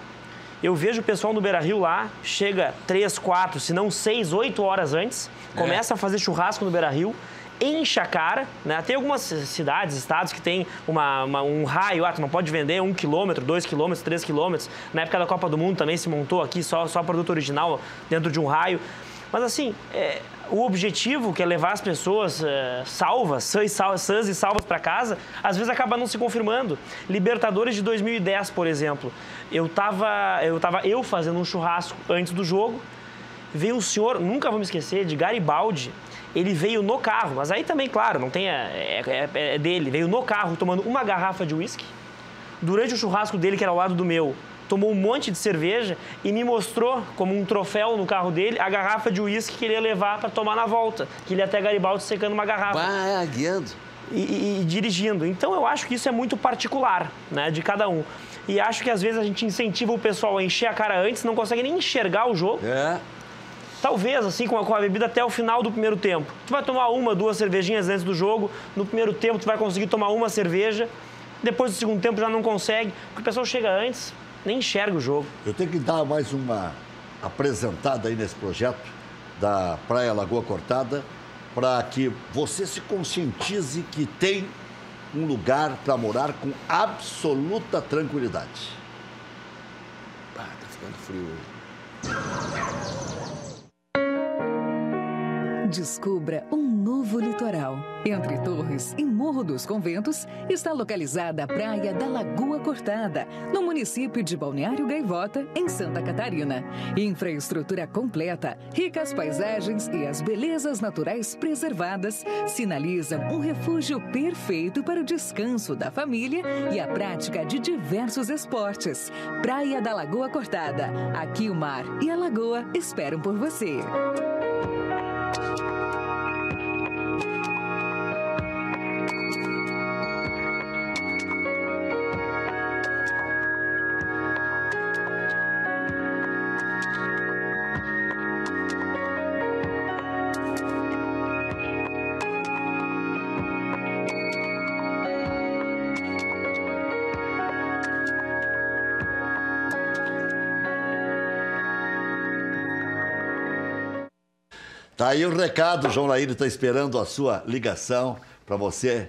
eu vejo o pessoal no Beira-Rio lá, chega 3, 4, se não 6, 8 horas antes, começa a fazer churrasco no Beira-Rio, enche a cara, né? Tem algumas cidades, estados que tem um raio, tu não pode vender 1 quilômetro, 2 quilômetros, 3 quilômetros. Na época da Copa do Mundo também se montou aqui só produto original dentro de um raio. Mas assim, o objetivo, que é levar as pessoas salvas, sãs e salvas para casa, às vezes acaba não se confirmando. Libertadores de 2010, por exemplo, eu tava fazendo um churrasco antes do jogo, veio um senhor, nunca vou me esquecer, de Garibaldi. Ele veio no carro, mas aí também, claro, não tem... É dele. Veio no carro tomando uma garrafa de uísque. Durante o churrasco dele, que era ao lado do meu, tomou um monte de cerveja e me mostrou, como um troféu no carro dele, a garrafa de uísque que ele ia levar para tomar na volta. Que ele ia até Garibaldi secando uma garrafa. Guiando. E dirigindo. Então, eu acho que isso é muito particular, né, de cada um. E acho que, às vezes, a gente incentiva o pessoal a encher a cara antes, não consegue nem enxergar o jogo. Talvez, assim, com a bebida até o final do primeiro tempo. Tu vai tomar 1, 2 cervejinhas antes do jogo. No primeiro tempo, tu vai conseguir tomar uma cerveja. Depois do segundo tempo, já não consegue. Porque o pessoal chega antes, nem enxerga o jogo. Eu tenho que dar mais uma apresentada aí nesse projeto da Praia Lagoa Cortada, para que você se conscientize que tem um lugar para morar com absoluta tranquilidade. Tá ficando frio hoje. Descubra um novo litoral. Entre Torres e Morro dos Conventos está localizada a Praia da Lagoa Cortada, no município de Balneário Gaivota, em Santa Catarina. Infraestrutura completa, ricas paisagens e as belezas naturais preservadas sinalizam um refúgio perfeito para o descanso da família e a prática de diversos esportes. Praia da Lagoa Cortada. Aqui o mar e a lagoa esperam por você. Tá aí o recado, o João Laírio está esperando a sua ligação para você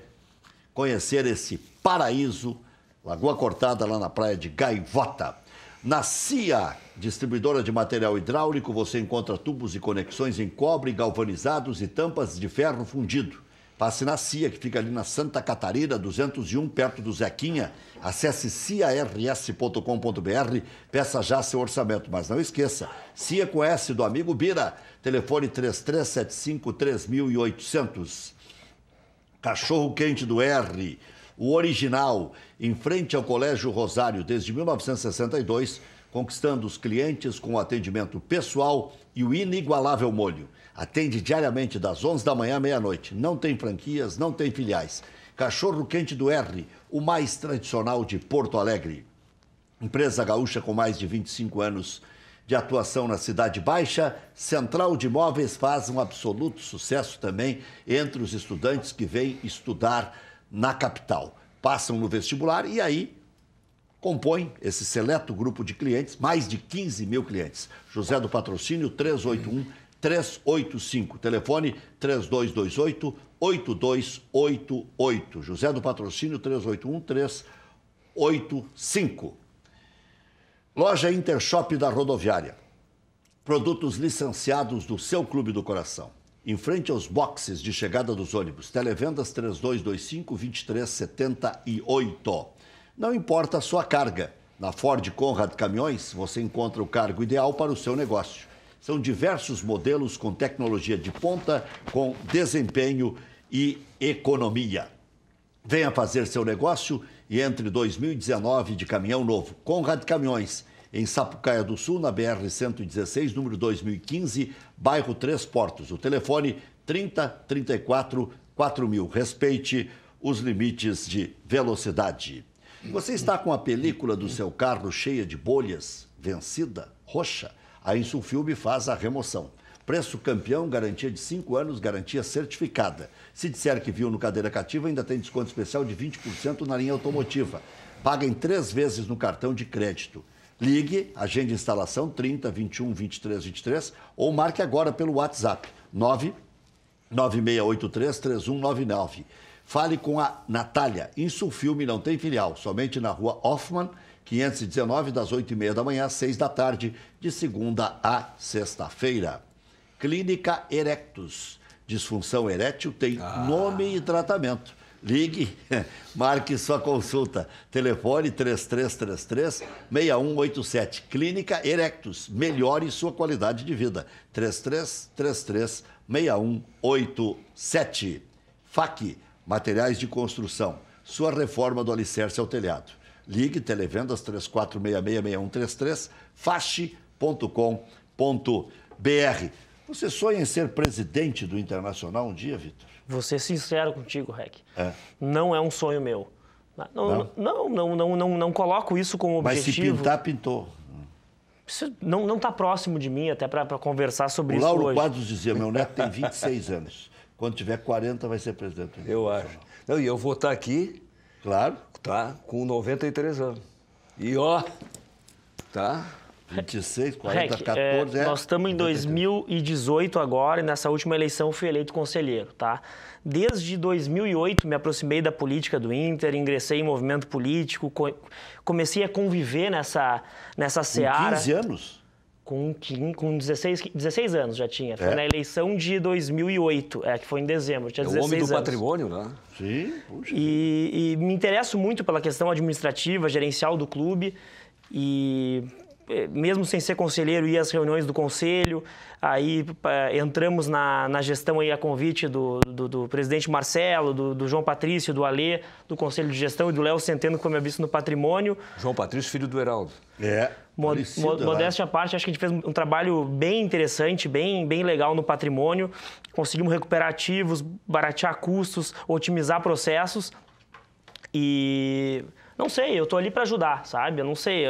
conhecer esse paraíso, Lagoa Cortada, lá na praia de Gaivota. Na CIA, distribuidora de material hidráulico, você encontra tubos e conexões em cobre galvanizados e tampas de ferro fundido. Passe na CIA, que fica ali na Santa Catarina, 201, perto do Zequinha. Acesse ciars.com.br, peça já seu orçamento. Mas não esqueça, CIA com S do amigo Bira, telefone 3375-3800. Cachorro Quente do R, o original, em frente ao Colégio Rosário, desde 1962, conquistando os clientes com o atendimento pessoal e o inigualável molho. Atende diariamente das 11 da manhã à meia-noite. Não tem franquias, não tem filiais. Cachorro Quente do R, o mais tradicional de Porto Alegre. Empresa gaúcha com mais de 25 anos de atuação na Cidade Baixa. Central de Imóveis faz um absoluto sucesso também entre os estudantes que vêm estudar na capital. Passam no vestibular e aí compõem esse seleto grupo de clientes, mais de 15 mil clientes. José do Patrocínio, 381-385. Telefone 3228-8288. José do Patrocínio, 381-385. Loja Intershop da Rodoviária. Produtos licenciados do seu Clube do Coração. Em frente aos boxes de chegada dos ônibus. Televendas 3225-2378. Não importa a sua carga. Na Ford Conrad Caminhões, você encontra o cargo ideal para o seu negócio. São diversos modelos com tecnologia de ponta, com desempenho e economia. Venha fazer seu negócio e entre 2019 de caminhão novo. Conrad Caminhões, em Sapucaia do Sul, na BR-116, número 2015, bairro Três Portos. O telefone 3034-4000. Respeite os limites de velocidade. Você está com a película do seu carro cheia de bolhas, vencida, roxa? A Insulfilme faz a remoção. Preço campeão, garantia de 5 anos, garantia certificada. Se disser que viu no Cadeira Cativa, ainda tem desconto especial de 20% na linha automotiva. Paga em 3 vezes no cartão de crédito. Ligue, agende instalação 30 21 23 23 ou marque agora pelo WhatsApp 99683 3199. Fale com a Natália. Insulfilme não tem filial, somente na rua Hoffman, 519, das 8h30 da manhã às 6 da tarde, de segunda a sexta-feira. Clínica Erectus. Disfunção erétil tem nome e tratamento. Ligue, marque sua consulta. Telefone 3333-6187. Clínica Erectus. Melhore sua qualidade de vida. 3333-6187. FAC. Materiais de construção. Sua reforma do alicerce ao telhado. Ligue, televendas 3466-6133, fache.com.br. Você sonha em ser presidente do Internacional um dia, Vitor? Vou ser sincero contigo, Rec. Não é um sonho meu. Não coloco isso como objetivo. Mas se pintar, pintou. Isso não está próximo de mim, até para conversar sobre isso hoje. O Lauro Quadros dizia, meu neto tem 26 anos. Quando tiver 40, vai ser presidente. Eu acho. Não, e eu vou estar aqui... Claro. Tá, com 93 anos. E ó, tá... 26, 40, 14... Nós estamos em 2018 agora e nessa última eleição fui eleito conselheiro, tá? Desde 2008 me aproximei da política do Inter, ingressei em movimento político, comecei a conviver nessa seara. Com 15 anos? Com 16 anos já tinha. Foi na eleição de 2008, que foi em dezembro. Tinha 16 anos. O homem do patrimônio, né? Sim, puxa. E me interesso muito pela questão administrativa, gerencial do clube. E mesmo sem ser conselheiro, ia às reuniões do conselho. Aí entramos na gestão aí a convite do presidente Marcelo, do João Patrício, do Alê, do Conselho de Gestão e do Léo Centeno, que foi meu vice no patrimônio. João Patrício, filho do Heraldo. Modéstia à parte, acho que a gente fez um trabalho bem interessante, bem legal no patrimônio. Conseguimos recuperar ativos, baratear custos, otimizar processos. E não sei, eu estou ali para ajudar, sabe? Eu não sei,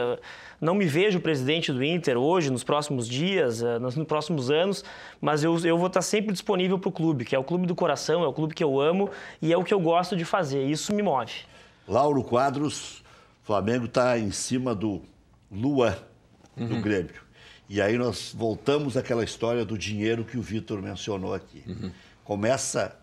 não me vejo presidente do Inter hoje, nos próximos dias, nos próximos anos, mas eu vou estar sempre disponível para o clube, que é o clube do coração, é o clube que eu amo e é o que eu gosto de fazer. Isso me move. Lauro Quadros, Flamengo está em cima do Lua do Grêmio. E aí nós voltamos àquela história do dinheiro que o Vitor mencionou aqui. Começa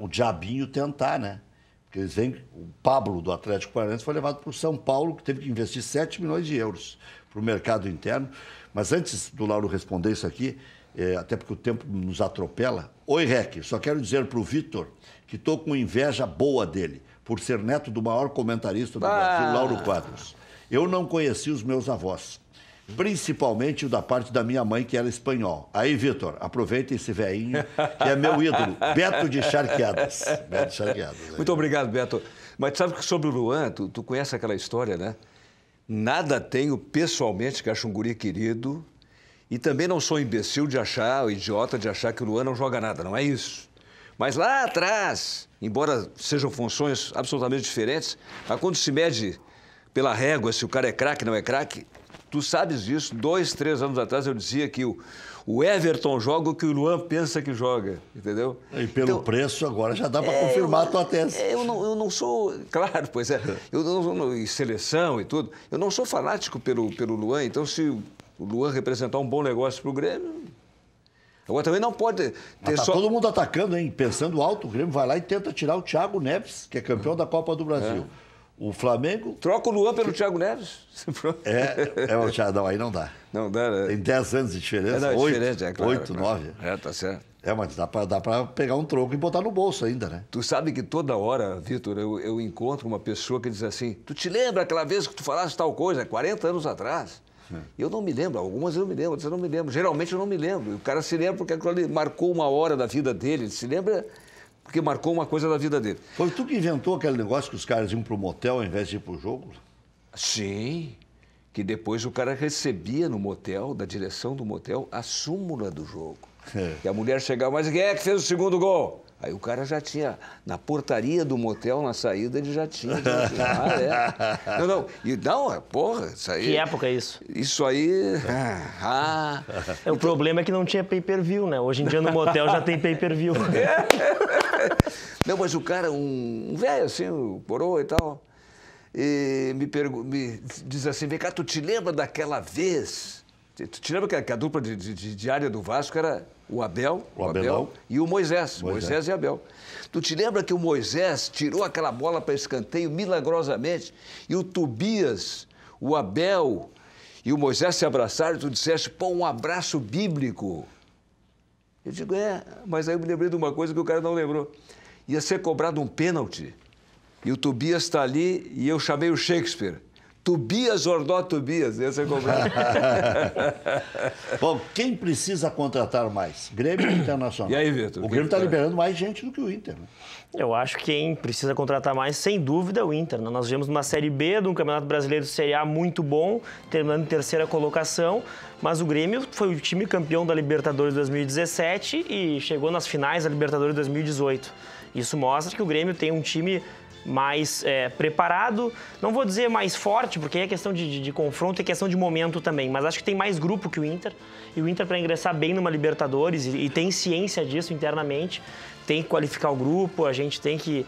o diabinho tentar, né? Porque eles vêm, o Pablo do Atlético Paranaense foi levado para o São Paulo, que teve que investir 7 milhões de euros para o mercado interno. Mas antes do Lauro responder isso aqui, até porque o tempo nos atropela. Oi, Rec, só quero dizer para o Vitor que estou com inveja boa dele, por ser neto do maior comentarista do Brasil, Lauro Quadros. Eu não conheci os meus avós, principalmente o da parte da minha mãe, que era espanhol. Aí, Vitor, aproveita esse velhinho, que é meu ídolo, Beto de Charqueadas. Beto de Charqueadas. Muito obrigado, Beto. Mas sabe que sobre o Luan, tu conhece aquela história, né? Nada tenho pessoalmente que acho um guri querido e também não sou imbecil de achar, ou idiota de achar que o Luan não joga nada, não é isso. Mas lá atrás, embora sejam funções absolutamente diferentes, mas quando se mede pela régua se o cara é craque, não é craque, tu sabes disso. 2, 3 anos atrás eu dizia que o Everton joga o que o Luan pensa que joga, entendeu? E pelo preço agora já dá para confirmar a tua tese. Eu não sou... Claro, pois é. Em seleção e tudo, eu não sou fanático pelo Luan, então se o Luan representar um bom negócio para o Grêmio... Agora também não pode ter Mas todo mundo atacando, hein? Pensando alto, o Grêmio vai lá e tenta tirar o Thiago Neves, que é campeão da Copa do Brasil. O Flamengo... Troca o Luan pelo Thiago Neves. o Thiago, não, aí não dá. Não dá, né? Tem 10 anos de diferença. 8, 9. Tá certo. Mas dá pra pegar um troco e botar no bolso ainda, né? Tu sabe que toda hora, Vitor, eu encontro uma pessoa que diz assim, tu te lembra aquela vez que tu falaste tal coisa, 40 anos atrás? Eu não me lembro, algumas eu me lembro, outras eu não me lembro. Geralmente eu não me lembro. O cara se lembra porque aquilo ali marcou uma hora da vida dele. Ele se lembra porque marcou uma coisa da vida dele. Foi tu que inventou aquele negócio que os caras iam pro motel ao invés de ir pro jogo? Sim, que depois o cara recebia no motel, da direção do motel, a súmula do jogo. E a mulher chegava, mas quem é que fez o segundo gol? Aí o cara já tinha, na portaria do motel, na saída, ele já tinha. Porra, isso aí... Que época é isso? Isso aí... O problema é que não tinha pay-per-view, né? Hoje em dia no motel já tem pay-per-view. Não, mas o cara, um velho assim, coroa e tal, e me diz assim, vem cá, tu te lembra daquela vez? Tu te lembra que a dupla de área do Vasco era o Abel e o Moisés e Abel. Tu te lembra que o Moisés tirou aquela bola para escanteio milagrosamente e o Tobias, o Abel e o Moisés se abraçaram e tu disseste, pô, um abraço bíblico. Eu digo, mas aí eu me lembrei de uma coisa que o cara não lembrou. Ia ser cobrado um pênalti e o Tobias está ali e eu chamei o Shakespeare. Tobias Ordó Tobias, esse é cobrado. Bom, quem precisa contratar mais? Grêmio ou Internacional? E aí, Vitor? O Grêmio está liberando mais gente do que o Inter, né? Eu acho que quem precisa contratar mais, sem dúvida, é o Inter. Nós vimos uma Série B de um Campeonato Brasileiro de Série A muito bom, terminando em terceira colocação, mas o Grêmio foi o time campeão da Libertadores 2017 e chegou nas finais da Libertadores 2018. Isso mostra que o Grêmio tem um time mais preparado, não vou dizer mais forte, porque é questão de confronto, é questão de momento também, mas acho que tem mais grupo que o Inter, e o Inter para ingressar bem numa Libertadores, e tem ciência disso internamente, tem que qualificar o grupo, a gente tem que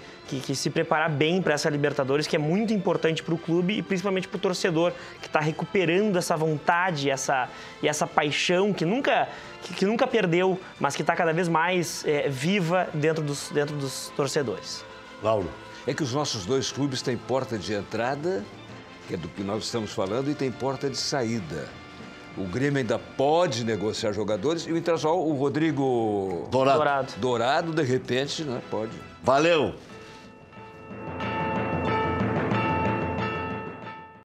se preparar bem para essa Libertadores, que é muito importante para o clube e principalmente para o torcedor, que está recuperando essa vontade e essa paixão que nunca perdeu, mas que está cada vez mais viva dentro dos torcedores. Lauro. É que os nossos dois clubes têm porta de entrada, que é do que nós estamos falando, e tem porta de saída. O Grêmio ainda pode negociar jogadores e o Internacional, o Rodrigo Dourado, de repente, né, pode. Valeu!